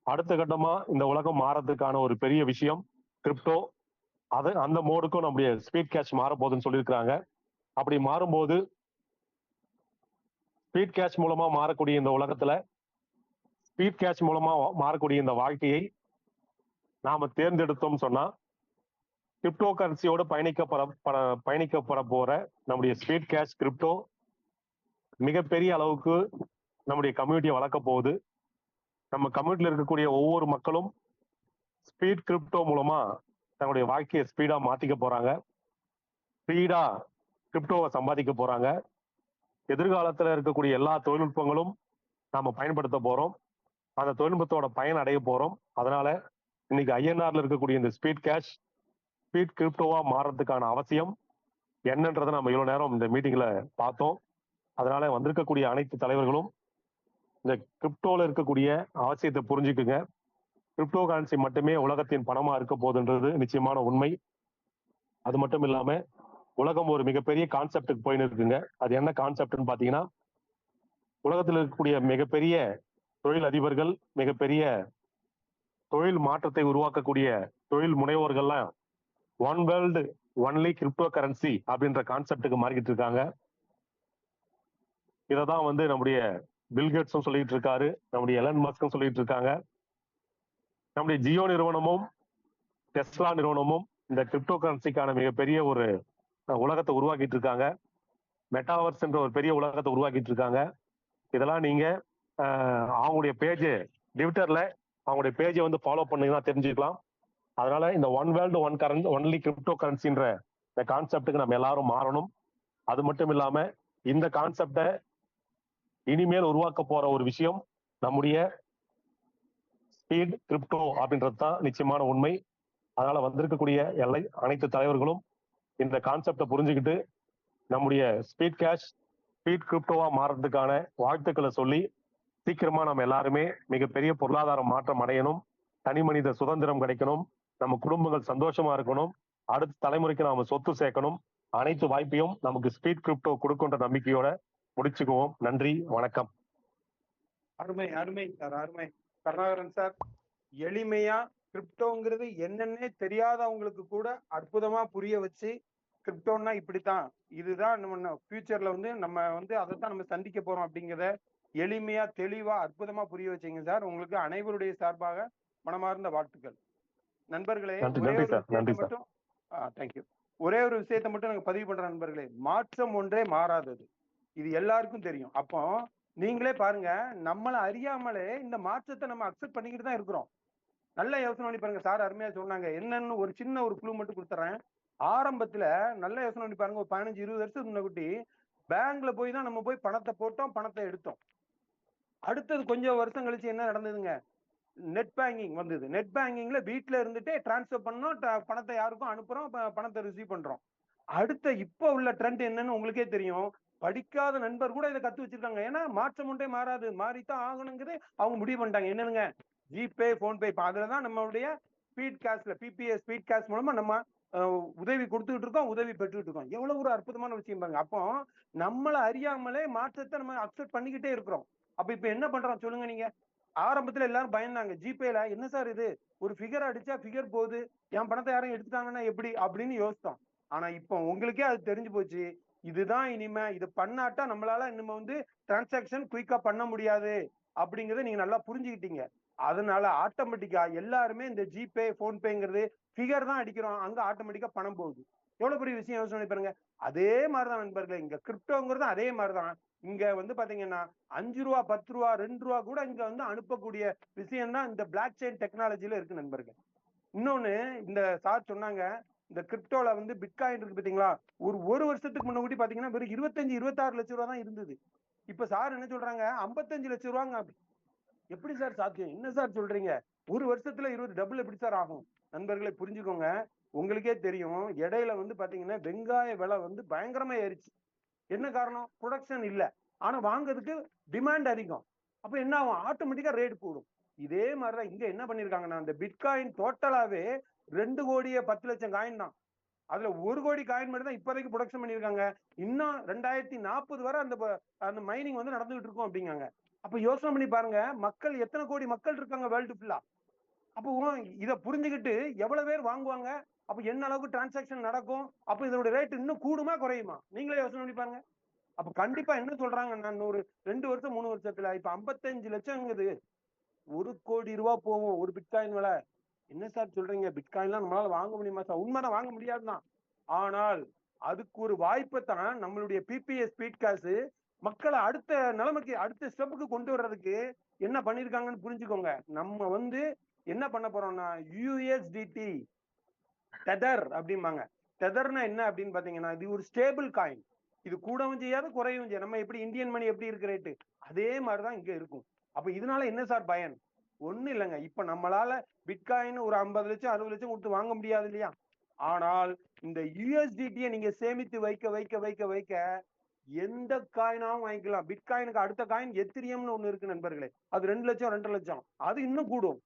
[SPEAKER 2] அடுத்த கட்டமா இந்த உலகம் மாறதுக்கான ஒரு பெரிய விஷயம் கிரிப்டோ. அது அந்த மோடுக்கும் நம்முடைய ஸ்பீட் கேஷ் மாற போகுதுன்னு சொல்லியிருக்கிறாங்க. அப்படி மாறும்போது ஸ்பீட் கேஷ் மூலமா மாறக்கூடிய இந்த உலகத்துல ஸ்பீட் கேஷ் மூலமா மாறக்கூடிய இந்த வாழ்க்கையை நாம தேர்ந்தெடுத்தோம் சொன்னா, கிரிப்டோ கரன்சியோட பயணிக்கப்பட போற நம்முடைய ஸ்பீட் கேஷ் கிரிப்டோ மிகப்பெரிய அளவுக்கு நம்முடைய கம்யூனிட்டியை வளர்க்க போகுது. நம்ம கம்யூனிட்டியில் இருக்கக்கூடிய ஒவ்வொரு மக்களும் ஸ்பீட் கிரிப்டோ மூலமா தன்னுடைய வாழ்க்கையை ஸ்பீடா மாத்திக்க போறாங்க, ஸ்பீடா கிரிப்டோவை சம்பாதிக்க போறாங்க. எதிர்காலத்துல இருக்கக்கூடிய எல்லா தொழில்நுட்பங்களும் நாம பயன்படுத்த போறோம். அந்த தொழில்நுட்பத்தோட பயன் அடைய போறோம். அதனால இன்னைக்கு ஐஎன்ஆர்ல இருக்கக்கூடிய இந்த ஸ்பீட் கேஷ் ஸ்பீட் கிரிப்டோவா மாறதுக்கான அவசியம் என்னன்றதை நம்ம இவ்வளவு நேரம் இந்த மீட்டிங்ல பார்த்தோம். அதனால வந்திருக்கக்கூடிய அனைத்து தலைவர்களும் இந்த கிரிப்டோல இருக்கக்கூடிய அவசியத்தை புரிஞ்சுக்குங்க. கிரிப்டோ கரன்சி மட்டுமே உலகத்தின் பணமா இருக்க போகுதுன்றது நிச்சயமான உண்மை. அது மட்டும் இல்லாம உலகம் ஒரு மிகப்பெரிய கான்செப்டுக்கு போயின்னு இருக்குங்க. அது என்ன கான்செப்ட்னு பாத்தீங்கன்னா, உலகத்தில் இருக்கக்கூடிய மிகப்பெரிய தொழில் அதிபர்கள், மிகப்பெரிய தொழில் மாற்றத்தை உருவாக்கக்கூடிய தொழில் முனைவோர்கள்லாம் one world only crypto currency அப்படின்ற கான்செப்டுக்கு மாறிக்கிட்டு இருக்காங்க. இததான் வந்து நம்முடைய பில்கேட்ஸும் சொல்லிட்டு இருக்காரு, நம்முடைய எலன் மஸ்கும் சொல்லிட்டு இருக்காங்க. நம்முடைய ஜியோ நிறுவனமும் டெஸ்லா நிறுவனமும் இந்த கிரிப்டோ கரன்சிக்கான மிகப்பெரிய ஒரு உலகத்தை உருவாக்கிட்டு இருக்காங்க. மெட்டாவர்ஸ் என்ற ஒரு பெரிய உலகத்தை உருவாக்கிட்டு இருக்காங்க. இதெல்லாம் நீங்க அவங்களுடைய பேஜ் ட்விட்டர்ல அவங்களுடைய பேஜை வந்து ஃபாலோ பண்ணீங்கன்னா தெரிஞ்சுக்கலாம். அதனால இந்த one world one currency only crypto கரன்சின்ற இந்த கான்செப்டுக்கு நம்ம எல்லாரும் மாறணும். அது மட்டும் இல்லாம இந்த கான்செப்டை இனிமேல் உருவாக்க போற ஒரு விஷயம் நம்முடைய ஸ்பீட் கிரிப்டோ அப்படின்றது தான் நிச்சயமான உண்மை. அதனால வந்திருக்கக்கூடிய அனைத்து தலைவர்களும் இந்த கான்செப்டை புரிஞ்சுக்கிட்டு நம்முடைய ஸ்பீட் கேஷ் ஸ்பீட் கிரிப்டோவா மாறதுக்கான வாழ்த்துக்களை சொல்லி சீக்கிரமா நம்ம எல்லாருமே மிகப்பெரிய பொருளாதார மாற்றம் அடையணும், தனி மனித சுதந்திரம் கிடைக்கணும், நம்ம குடும்பங்கள் சந்தோஷமா இருக்கணும், அடுத்த தலைமுறைக்கு நாம சொத்து சேர்க்கணும். அனைத்து வாய்ப்பையும் நமக்கு ஸ்பீட் கிரிப்டோ கொடுக்கின்ற நம்பிக்கையோட முடிச்சுக்குவோம். நன்றி, வணக்கம்.
[SPEAKER 1] அருமை அருமை சார், அருமை. கருணாகரன் சார், எளிமையா கிரிப்டோங்கிறது என்னன்னே தெரியாதவங்களுக்கு கூட அற்புதமா புரிய வச்சு, கிரிப்டோன்னா இப்படித்தான், இதுதான் நம்ம ஃபியூச்சர்ல வந்து நம்ம வந்து அதைத்தான் நம்ம சந்திக்க போறோம் அப்படிங்கிறத எளிமையா தெளிவா அற்புதமா புரிய வச்சீங்க சார். உங்களுக்கு அனைவருடைய சார்பாக மனமார்ந்த வாழ்த்துக்கள். நண்பர்களே, ஒரே ஒரு விஷயத்தை மட்டும் தேங்க்யூ, ஒரே ஒரு விஷயத்தை மட்டும் நாங்க பதிவு பண்ற நண்பர்களே, மாற்றம் ஒன்றே மாறாதது, இது எல்லாருக்கும் தெரியும். அப்போ நீங்களே பாருங்க, நம்மளை அறியாமலே இந்த மாற்றத்தை நம்ம அக்செப்ட் பண்ணிக்கிட்டு தான் இருக்கிறோம். நல்ல யோசனை பண்ணி பாருங்க. சார் அருமையா சொன்னாங்க. என்னன்னு ஒரு சின்ன ஒரு குழு மட்டும் கொடுத்துறேன். ஆரம்பத்துல நல்ல யோசனை பண்ணி பாருங்க. ஒரு 15-20 வருஷத்துக்கு முன்னாடி பேங்க்ல போய் தான் நம்ம போய் பணத்தை போட்டோம், பணத்தை எடுத்தோம். அடுத்தது கொஞ்சம் வருஷம் கழிச்சு என்ன நடந்ததுங்க, நெட் பேங்கிங் வந்தது. நெட் பேங்கிங்ல வீட்டுல இருந்துட்டே டிரான்ஸ்ஃபர் பண்ணோம், பணத்தை யாருக்கும் அனுப்புறோம், பணத்தை ரிசீவ் பண்றோம். அடுத்த இப்ப உள்ள ட்ரெண்ட் என்னன்னு உங்களுக்கே தெரியும். படிக்காத நண்பர் கூட இதை கத்து வச்சிருக்காங்க. ஏன்னா மாற்றம் ஒன்றே மாறாது, மாறித்தான் ஆகணுங்கிறது அவங்க முடிவு பண்ணிட்டாங்க. என்னனுங்க, ஜிபே, போன்பே. அதுலதான் நம்மளுடைய ஸ்பீட் கேஷ்ல பிபிஎஸ் ஸ்பீட் கேஷ் மூலமா நம்ம உதவி கொடுத்துட்டு இருக்கோம், உதவி பெற்றுட்டு இருக்கோம். எவ்வளவு ஒரு அற்புதமான விஷயம் பாருங்க. அப்போ நம்மளை அறியாமலே மாற்றத்தை நம்ம அக்செப்ட் பண்ணிக்கிட்டே இருக்கிறோம். அப்ப இப்ப என்ன பண்றோம் சொல்லுங்க நீங்க. ஆரம்பத்துல எல்லாரும் பயந்தாங்க. ஜிபேல என்ன சார் இது, ஒரு ஃபிகர் அடிச்சா ஃபிகர் போகுது, என் பணத்தை யாரும் எடுத்துட்டாங்கன்னா எப்படி அப்படின்னு யோசித்தோம். ஆனா இப்போ உங்களுக்கே அது தெரிஞ்சு போச்சு. இதுதான் இனிமே, இது பண்ணாட்டா நம்மளால இனிமே வந்து டிரான்சாக்சன் குயிக்கா பண்ண முடியாது அப்படிங்கறத நீங்க நல்லா புரிஞ்சுக்கிட்டீங்க. அதனால ஆட்டோமேட்டிக்கா எல்லாருமே இந்த ஜிபே, போன்பேங்கிறது ஃபிகர் தான் அடிக்கிறோம், அங்க ஆட்டோமேட்டிக்கா பணம் போகுது. எவ்வளவு பெரிய விஷயம் யோசனை பாருங்க. அதே மாதிரிதான் நண்பர்களே, இங்க கிரிப்டோங்கிறது அதே மாதிரிதான். இங்க வந்து பாத்தீங்கன்னா 5 ரூபா, 10 ரூபா, 2 ரூபா கூட இங்க வந்து அனுப்பக்கூடிய விஷயம் தான் இந்த பிளாக் செயின் டெக்னாலஜில இருக்கு நண்பர்கள். இன்னொன்னு, இந்த சார் சொன்னாங்க, இந்த கிரிப்டோல வந்து பிட்காயின் இருக்கு பாத்தீங்களா, ஒரு வருஷத்துக்கு முன்னாடி பாத்தீங்கன்னா வெறும் 25-26 லட்சம் ரூபா தான் இருந்தது. இப்ப சார் என்ன சொல்றாங்க, 55 லட்சம் ரூபாங்க. எப்படி சார் சாத்தியம், என்ன சார் சொல்றீங்க, ஒரு வருஷத்துல 20 டபுள் எப்படி சார் ஆகும்? நண்பர்களை புரிஞ்சுக்கோங்க. உங்களுக்கே தெரியும், இடையில வந்து பாத்தீங்கன்னா வெங்காய விலை வந்து பயங்கரமா ஏறிச்சு. என்ன காரணம், ப்ரொடக்ஷன் இல்ல, ஆனா வாங்குறதுக்கு டிமாண்ட் அதிகம். அப்ப என்ன ஆகும், ஆட்டோமேட்டிக்கா ரேட் கூடும். இதே மாதிரிதான் இங்க என்ன பண்ணிருக்காங்கன்னா, இந்த பிட்காயின் டோட்டலாவே 2,10,00,000 காயின் தான். அதுல 1 கோடி காயின் மட்டும் தான் இப்போதைக்கு ப்ரொடக்ஷன் பண்ணிருக்காங்க. இன்னும் 2040 வரை அந்த மைனிங் வந்து நடந்துகிட்டு இருக்கும் அப்படிங்காங்க. அப்ப யோசனை பண்ணி பாருங்க, மக்கள் எத்தனை கோடி மக்கள் இருக்காங்க வேர்ல்டு ஃபுல்லா. அப்போ இதை புரிஞ்சுக்கிட்டு எவ்வளவு பேர் வாங்குவாங்க, அப்ப என்ன அளவுக்கு டிரான்சாக்சன் நடக்கும், அப்ப இதோட ரேட் இன்னும் கூடுமா குறையுமா, நீங்களே யோசனை பண்ணி பாருங்க. அப்ப கண்டிப்பா என்ன சொல்றாங்க, நான் ஒரு 2 வருஷம் 3 வருஷத்துல இப்ப 55 லட்சம்ங்குது, 1 கோடி ரூபாய் போகும் ஒரு பிட்காயின் விலை. என்ன சார் சொல்றீங்க, பிட்காயின்லாம் நம்மளால வாங்க முடியுமா சார்? உண்மைதான், வாங்க முடியாதுதான். ஆனால் அதுக்கு ஒரு வாய்ப்பை தான் நம்மளுடைய பிபிஎஸ் ஸ்பீட் கேஷ் மக்களை அடுத்த நிலைமைக்கு, அடுத்த ஸ்டெப்புக்கு கொண்டு வர்றதுக்கு என்ன பண்ணிருக்காங்கன்னு புரிஞ்சுக்கோங்க. நம்ம வந்து என்ன பண்ண போறோம்னா, யூஎஸ்டிடி டெதர் அப்படிம்பாங்க. டெதர்னா என்ன அப்படின்னு பாத்தீங்கன்னா, இது ஒரு ஸ்டேபிள் காயின். இது கூடவும் செய்யாது, குறையவும் செய்யாது. நம்ம எப்படி இந்தியன் மணி எப்படி இருக்கு ரேட்டு, அதே மாதிரிதான் இங்க இருக்கும். அப்ப இதனால என்ன சார் பயன்? ஒண்ணு இல்லைங்க. இப்ப நம்மளால பிட்காயின் ஒரு 50 லட்சம் 60 லட்சம் கொடுத்து வாங்க முடியாது இல்லையா? ஆனால் இந்த யூஎஸ்டிடியை நீங்க சேமித்து வைக்க வைக்க வைக்க வைக்க எந்த காயினாவும் வாங்கிக்கலாம். பிட்காயினுக்கு அடுத்த காயின் எத்திரியம்னு ஒண்ணு இருக்கு நண்பர்களே, அது 2 லட்சம் 2.5 லட்சம், அது இன்னும் கூடும்.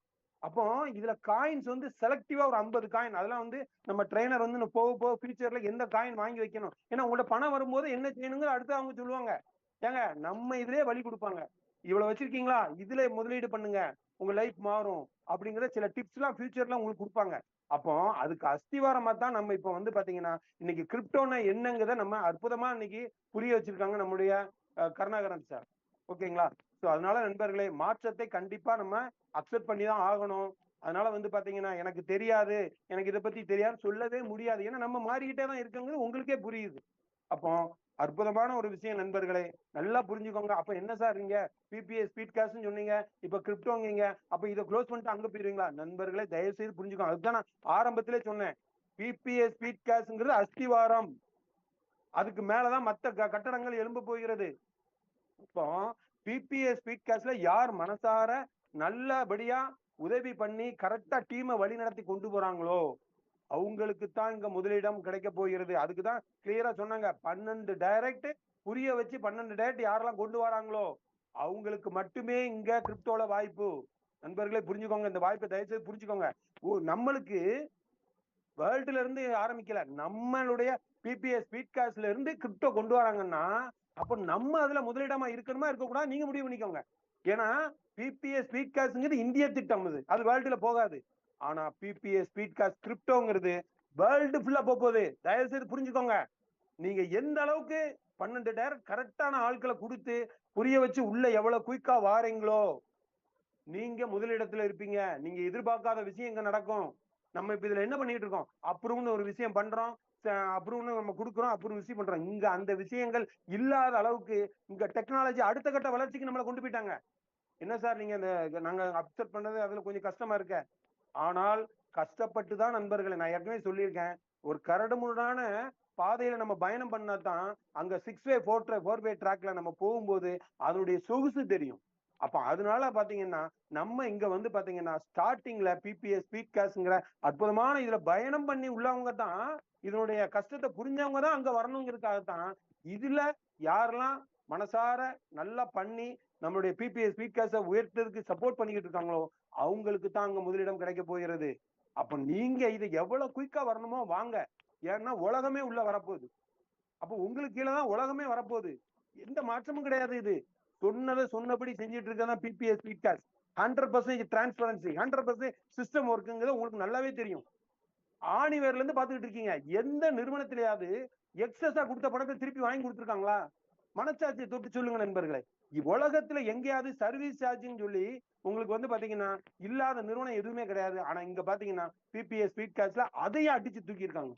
[SPEAKER 1] அப்போ இதுல காயின்ஸ் வந்து செலக்டிவா ஒரு 50 காயின், அதெல்லாம் வந்து நம்ம ட்ரெயினர் வந்து போக போக ஃபியூச்சர்ல எந்த காயின் வாங்கி வைக்கணும், ஏன்னா உங்களோட பணம் வரும்போது என்ன செய்யணுங்க அடுத்து அவங்க சொல்லுவாங்க. ஏங்க நம்ம இதுலயே வழி கொடுப்பாங்க, இவ்வளவு வச்சிருக்கீங்களா, இதுல முதலீடு பண்ணுங்க, உங்க லைஃப் மாறும் அப்படிங்கிற சில டிப்ஸ் எல்லாம் ஃபியூச்சர்ல உங்களுக்கு கொடுப்பாங்க. அப்போ அதுக்கு அஸ்திவாரமா தான் நம்ம இப்ப வந்து பாத்தீங்கன்னா இன்னைக்கு கிரிப்டோனா என்னங்கிறத நம்ம அற்புதமா இன்னைக்கு புரிய வச்சிருக்காங்க நம்முடைய கருணாகரன் சார். ஓகேங்களா? ஸோ அதனால நண்பர்களே, மாற்றத்தை கண்டிப்பா நம்ம அக்செப்ட் பண்ணி தான் ஆகணும். அதனால வந்து பாத்தீங்கன்னா எனக்கு தெரியாது, எனக்கு இதை பத்தி தெரியாது சொல்லவே முடியாது. ஏன்னா நம்ம மாறிக்கிட்டே தான் இருக்குங்கிறது உங்களுக்கே புரியுது. அப்போ அற்புதமான ஒரு விஷயம் நண்பர்களே, நல்லா புரிஞ்சுக்கோங்க. அப்ப என்ன சார் நீங்க பிபிஎஸ் ஸ்பீட் காஸ்ட்னு சொன்னீங்க, இப்ப கிரிப்டோங்கீங்க, அப்ப இதை க்ளோஸ் பண்ணிட்டு அங்க போயிருவீங்களா? நண்பர்களே தயவு செய்து புரிஞ்சுக்கோங்க. அதுதான் நான் ஆரம்பத்திலே சொன்னேன். பிபிஎஸ் ஸ்பீட் காஸ்ட்ங்கிறது அஸ்திவாரம், அதுக்கு மேலதான் மத்த கட்டடங்கள் எழும்ப போகிறது. இப்போ பிபிஎஸ் ஸ்பீட் காஸ்ட்ல யார் மனசார நல்லபடியா உதவி பண்ணி கரெக்டா டீமை வழி நடத்தி கொண்டு போறாங்களோ அவங்களுக்கு தான் இங்க முதலிடம் கிடைக்க போகிறது. அதுக்குதான் கிளியரா சொன்னாங்க, 12 டைரக்ட் புரிய வச்சு 12 டைரக்ட் யாரெல்லாம் கொண்டு வராங்களோ அவங்களுக்கு மட்டுமே இங்க கிரிப்டோல வாய்ப்பு. நண்பர்களே புரிஞ்சுக்கோங்க, இந்த வாய்ப்பை தயவுசெய்து புரிஞ்சுக்கோங்க. நம்மளுக்கு வேர்ல்டுல இருந்து ஆரம்பிக்கல, நம்மளுடைய பிபிஎஸ் ஸ்பீட் காஸ்ட்ல இருந்து கிரிப்டோ கொண்டு வராங்கன்னா அப்ப நம்ம அதுல முதலிடமா இருக்கணுமா இருக்கக்கூடாது நீங்க முடிவு பண்ணிக்கோங்க. ஏன்னா பிபிஎஸ் ஸ்பீட் காஸ்ட்ங்கிறது இந்திய திட்டம், அது வேர்ல்டுல போகாது. ஆனா பிபிஎஸ் ஸ்பீட் காஸ்ட் கிரிப்டோங்கிறது வேர்ல்டு ஃபுல்லா போகுது. தயவு செய்து புரிஞ்சுக்கோங்க. நீங்க எந்த அளவுக்கு 12 டைரக்ட் கரெக்டான ஆட்களை கொடுத்து புரிய வச்சு உள்ள எவ்வளவு குயிக்கா வாரீங்களோ நீங்க முதலிடத்துல இருப்பீங்க. நீங்க எதிர்பார்க்காத விஷயம் இங்க நடக்கும். நம்ம இப்ப இதுல என்ன பண்ணிட்டு இருக்கோம், அப்ரூவ்னு ஒரு விஷயம் பண்றோம், அப்ரூவ்னு நம்ம கொடுக்குறோம், அப்ரூவ் விஷயம் பண்றோம். இங்க அந்த விஷயங்கள் இல்லாத அளவுக்கு இங்க டெக்னாலஜி அடுத்த கட்ட வளர்ச்சிக்கு நம்மளை கொண்டு போயிட்டாங்க. என்ன சார் நீங்க நாங்க அப்செட் பண்ணது அதுல கொஞ்சம் கஷ்டமா இருக்க, ஆனால் கஷ்டப்பட்டு தான் நண்பர்களை, நான் ஏற்கனவே சொல்லியிருக்கேன், ஒரு கரடுமுரடான பாதையில நம்ம பயணம் பண்ணாதான் அங்க 6-வே 4-வே ட்ராக்ல நம்ம போகும்போது அதனுடைய சொகுசு தெரியும். அப்ப அதனால பாத்தீங்கன்னா நம்ம இங்க வந்து பாத்தீங்கன்னா ஸ்டார்டிங்ல பிபிஎஸ் ஸ்பீட் காஸ்ட்ங்கிற அற்புதமான இதுல பயணம் பண்ணி உள்ளவங்க தான், இதனுடைய கஷ்டத்தை புரிஞ்சவங்க தான் அங்க வரணுங்கிறதுக்காகத்தான் இதுல யாரெல்லாம் மனசார நல்லா பண்ணி நம்மளுடைய பிபிஎஸ் ஸ்பீட் காஸ்ட உயர்த்ததுக்கு சப்போர்ட் பண்ணிக்கிட்டு இருக்காங்களோ அவங்களுக்கு தான் அங்க முதலிடம் கிடைக்க போகிறது. அப்ப நீங்க இது எவ்வளவு குயிக்கா வரணுமோ வாங்க, ஏன்னா உலகமே உள்ள வரப்போகுது. அப்ப உங்களுக்கு கீழே தான் உலகமே வரப்போகுது, எந்த மாற்றமும் கிடையாது. இது சொன்னதை சொன்னபடி செஞ்சுட்டு இருக்கதான் PBS speed cost. 100% transparency, 100% system ஒர்க்குங்கிறது உங்களுக்கு நல்லாவே தெரியும். ஆணிவேர்ல இருந்து பாத்துக்கிட்டு இருக்கீங்க. எந்த நிறுவனத்திலேயாவது எக்ஸஸா கொடுத்த பணத்தை திருப்பி வாங்கி கொடுத்துருக்காங்களா? மனச்சாட்சியை தொட்டு சொல்லுங்க நண்பர்களே. உலகத்துல எங்கேயாவது சர்வீஸ் சார்ஜ்னு சொல்லி உங்களுக்கு வந்து பாத்தீங்கன்னா இல்லாத நிறுவனம் எதுவுமே கிடையாது. ஆனா இங்க பாத்தீங்கன்னா பிபிஎஸ் ஸ்பீட் காஸ்ட்ல அதையும் அடிச்சு தூக்கி இருக்காங்க.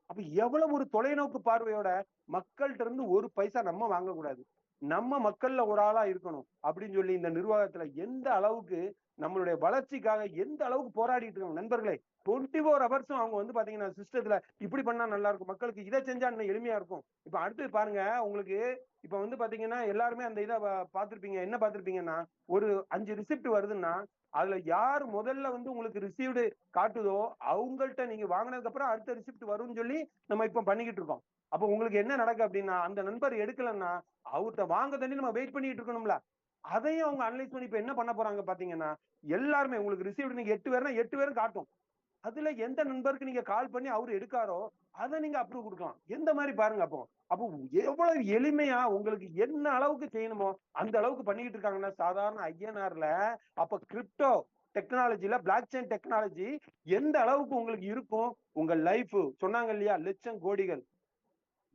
[SPEAKER 1] அப்ப எவ்வளவு ஒரு தொலைநோக்கு பார்வையோட மக்கள்கிட்ட இருந்து ஒரு பைசா நம்ம வாங்கக்கூடாது, நம்ம மக்கள்ல ஒரு ஆளா இருக்கணும் அப்படின்னு சொல்லி இந்த நிர்வாகத்துல எந்த அளவுக்கு நம்மளுடைய வளர்ச்சிக்காக எந்த அளவுக்கு போராடிட்டு இருக்காங்க நண்பர்களே. 24 ஹவர்ஸும் அவங்க வந்து பாத்தீங்கன்னா சிஸ்டத்துல இப்படி பண்ணா நல்லா இருக்கும், மக்களுக்கு இதை செஞ்சா இன்னும் எளிமையா இருக்கும். இப்ப அடுத்து பாருங்க, உங்களுக்கு இப்ப வந்து பாத்தீங்கன்னா எல்லாருமே அந்த இதை பார்த்திருப்பீங்க. என்ன பார்த்திருப்பீங்கன்னா ஒரு 5 ரிசிப்ட் வருதுன்னா அதுல யார் முதல்ல வந்து உங்களுக்கு ரிசீவ்டு காட்டுதோ அவங்கள்ட்ட நீங்க வாங்கினதுக்கு அப்புறம் அடுத்த ரிசிப்ட் வரும்னு சொல்லி நம்ம இப்ப பண்ணிக்கிட்டு இருக்கோம். அப்ப உங்களுக்கு என்ன நடக்கு அப்படின்னா அந்த நண்பர் எடுக்கலன்னா அவர்கிட்ட வாங்க தண்ணி நம்ம வெயிட் பண்ணிட்டு இருக்கணும்ல. அதையும் அவங்க அனலைஸ் பண்ணி இப்ப என்ன பண்ண போறாங்க பாத்தீங்கன்னா எல்லாருமே உங்களுக்கு ரிசீவ்டு நீங்க 8 பேர்னா 8 பேரும் காட்டும். அதுல எந்த நண்பருக்கு நீங்க கால் பண்ணி அவரு எடுக்காரோ அதை நீங்க அப்ரூவ் கொடுக்கலாம். எந்த மாதிரி பாருங்க. அப்போ அப்போ எவ்வளவு எளிமையா உங்களுக்கு என்ன அளவுக்கு செய்யணுமோ அந்த அளவுக்கு பண்ணிக்கிட்டு இருக்காங்கன்னா சாதாரண ஐஎன்ஆர்ல. அப்ப கிரிப்டோ டெக்னாலஜில பிளாக் செயின் டெக்னாலஜி எந்த அளவுக்கு உங்களுக்கு இருக்கும், உங்க லைஃப் சொன்னாங்க இல்லையா லட்சம் கோடிகள்,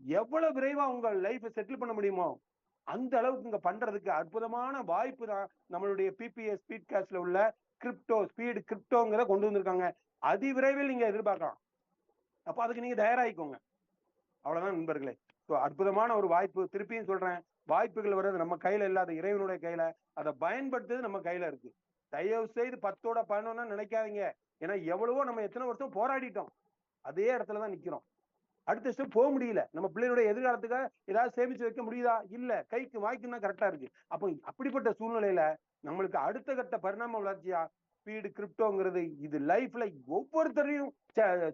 [SPEAKER 1] எவ்வளவு விரைவா உங்க லைஃப் செட்டில் பண்ண முடியுமோ அந்த அளவுக்கு இங்க பண்றதுக்கு அற்புதமான வாய்ப்பு தான் நம்மளுடைய பிபிஎஸ் ஸ்பீட் காஸ்ட்ல உள்ள கிரிப்டோ ஸ்பீடு கிரிப்டோங்கிறத கொண்டு வந்திருக்காங்க. அதிவிரைவில் நீங்க எதிர்பார்க்கலாம். அப்ப அதுக்கு நீங்க தயாராகிக்கோங்க. அவ்வளவுதான் நண்பர்களே. அற்புதமான ஒரு வாய்ப்பு, திருப்பியும் சொல்றேன், வாய்ப்புகள் வர்றது நம்ம கையில இல்லாத இறைவனுடைய கையில, அதை பயன்படுத்துறது நம்ம கையில இருக்கு. தயவு செய்து 10ஓட 11 நினைக்காதீங்க. ஏன்னா எவ்வளவோ நம்ம எத்தனை வருஷம் போராடிட்டோம், அதே இடத்துலதான் நிக்கிறோம். அடுத்த ஸ்டெப் போக முடியல. நம்ம பிள்ளைகளுடைய எதிர்காலத்துக்கு ஏதாவது சேமிச்சு வைக்க முடியுதா? இல்ல. கைக்கு வாய்க்குன்னா கரெக்டா இருக்கு. அப்போ அப்படிப்பட்ட சூழ்நிலையில நம்மளுக்கு அடுத்த கட்ட பரிணாம வளர்ச்சியா ஸ்பீடு கிரிப்டோங்கிறது இது லைஃப்ல ஒவ்வொருத்தரையும்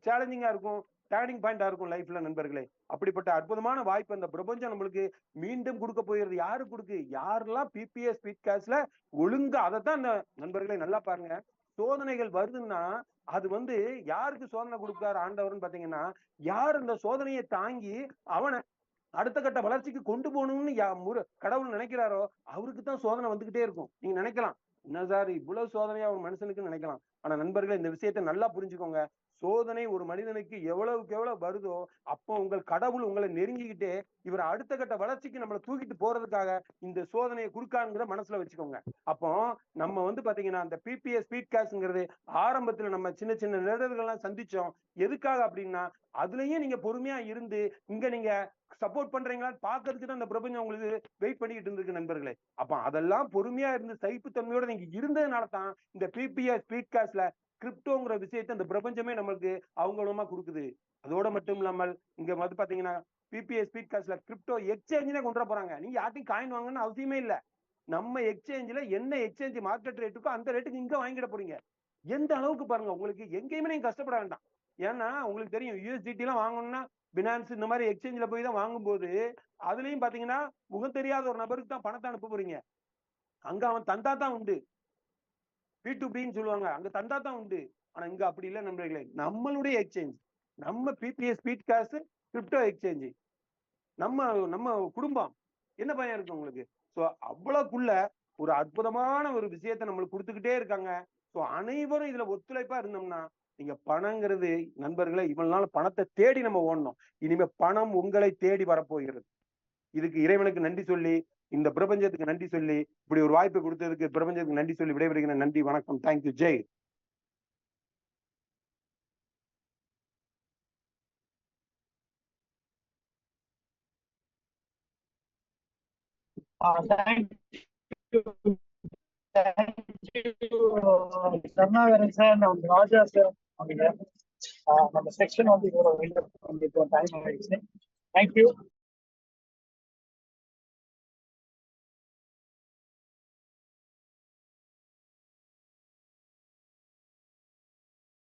[SPEAKER 1] சேலஞ்சிங்கா இருக்கும், டேர்னிங் பாயிண்டா இருக்கும் லைஃப்ல நண்பர்களே. அப்படிப்பட்ட அற்புதமான வாய்ப்பு அந்த பிரபஞ்சம் நம்மளுக்கு மீண்டும் கொடுக்க போகிறது. யாரு கொடுக்கு, யாரெல்லாம் பிபிஎஸ் ஸ்பீட் காஸ்ட்ல ஒழுங்கா அதைத்தான் நண்பர்களே நல்லா பாருங்க. சோதனைகள் வருதுன்னா அது வந்து யாருக்கு சோதனை கொடுக்காரு ஆண்டவர்னு பாத்தீங்கன்னா யார் இந்த சோதனையை தாங்கி அவனை அடுத்த கட்ட வளர்ச்சிக்கு கொண்டு போகணும்னு கடவுள் நினைக்கிறாரோ அவருக்கு தான் சோதனை வந்துகிட்டே இருக்கும். நீங்க நினைக்கலாம் என்ன சார் இவ்வளவு சோதனையா ஒரு மனுஷனுக்கு நினைக்கலாம். ஆனா நண்பர்களே, இந்த விஷயத்தை நல்லா புரிஞ்சுக்கோங்க. சோதனை ஒரு மனிதனுக்கு எவ்வளவுக்கு எவ்வளவு வருதோ, அப்போ உங்கள் கடவுள் உங்களை நெருங்கிக்கிட்டே இவர் அடுத்த கட்ட வளர்ச்சிக்கு நம்மளை தூக்கிட்டு போறதுக்காக இந்த சோதனையை குடுக்காங்கிறத மனசுல வச்சுக்கோங்க. அப்போ நம்ம வந்து பாத்தீங்கன்னா அந்த பிபிஎஸ் ஸ்பீட் காஸ்ட்ங்கிறது ஆரம்பத்துல நம்ம சின்ன சின்ன நிழல்கள்லாம் சந்திச்சோம். எதுக்காக அப்படின்னா, அதுலயும் நீங்க பொறுமையா இருந்து இங்க நீங்க சப்போர்ட் பண்றீங்களான்னு பாக்குறதுக்கு தான் அந்த பிரபஞ்சம் உங்களுக்கு வெயிட் பண்ணிக்கிட்டு இருந்திருக்கு நண்பர்களே. அப்ப அதெல்லாம் பொறுமையா இருந்து சகிப்புத்தன்மையோட நீங்க இருந்ததுனால தான் இந்த பிபிஎஸ் ஸ்பீட் காஸ்ட்ல கிரிப்டோங்கிற விஷயத்தை அந்த பிரபஞ்சமே நம்மளுக்கு அவங்களமா கொடுக்குது. அதோட மட்டும் இல்லாமல் இங்க வந்து பாத்தீங்கன்னா பிபிஎஸ் ஸ்பீட் காஸ்ட்ல கிரிப்டோ எக்ஸ்சேஞ்சுனே கொண்டு வர போறாங்க. நீங்க யார்ட்டையும் காயின் வாங்கணும்னு அவசியமே இல்ல. நம்ம எக்ஸ்சேஞ்சில் என்ன எக்ஸ்சேஞ்ச் மார்க்கெட் ரேட்டுக்கோ அந்த ரேட்டுக்கு இங்க வாங்கிட போறீங்க. எந்த அளவுக்கு பாருங்க, உங்களுக்கு எங்கேயுமே நீங்க கஷ்டப்பட வேண்டாம். ஏன்னா உங்களுக்கு தெரியும் யூஎஸ்டிடி எல்லாம் வாங்கணும்னா பினான்ஸ் இந்த மாதிரி எக்ஸ்சேஞ்சில் போய் தான் வாங்கும்போது அதுலயும் பாத்தீங்கன்னா முகம் தெரியாத ஒரு நபருக்கு தான் பணத்தை அனுப்ப போறீங்க. அங்க அவன் தந்தா தான் உண்டு. P2Pன்னு சொல்லுவாங்க, அங்க தந்தா தான் உண்டு. ஆனா இங்க அப்படி இல்லை நண்பர்களே. நம்மளுடைய எக்ஸ்சேஞ்ச், நம்ம PBS speed cost crypto exchange, நம்ம நம்ம குடும்பம், என்ன பயம் இருக்கு உங்களுக்கு? ஸோ அவ்வளவுக்குள்ள ஒரு அற்புதமான ஒரு விஷயத்தை நம்மளுக்கு கொடுத்துக்கிட்டே இருக்காங்க. ஸோ அனைவரும் இதுல ஒத்துழைப்பா இருந்தோம்னா நீங்க பணங்கிறது நண்பர்களே, இவ்வளவு நாள் பணத்தை தேடி நம்ம ஓடணும். இனிமே பணம் உங்களை தேடி வரப்போகிறது. இதுக்கு இறைவனுக்கு நன்றி சொல்லி, இந்த பிரபஞ்சத்துக்கு நன்றி சொல்லி, இப்படி ஒரு வாய்ப்பு கொடுத்ததுக்கு பிரபஞ்சத்துக்கு நன்றி சொல்லி விடைபெறுகிறேன். நன்றி, வணக்கம். Thank you. Jai.
[SPEAKER 3] Thank you. Thank you, Karnavaran sir and Raja sir. On the section of the time. Thank you.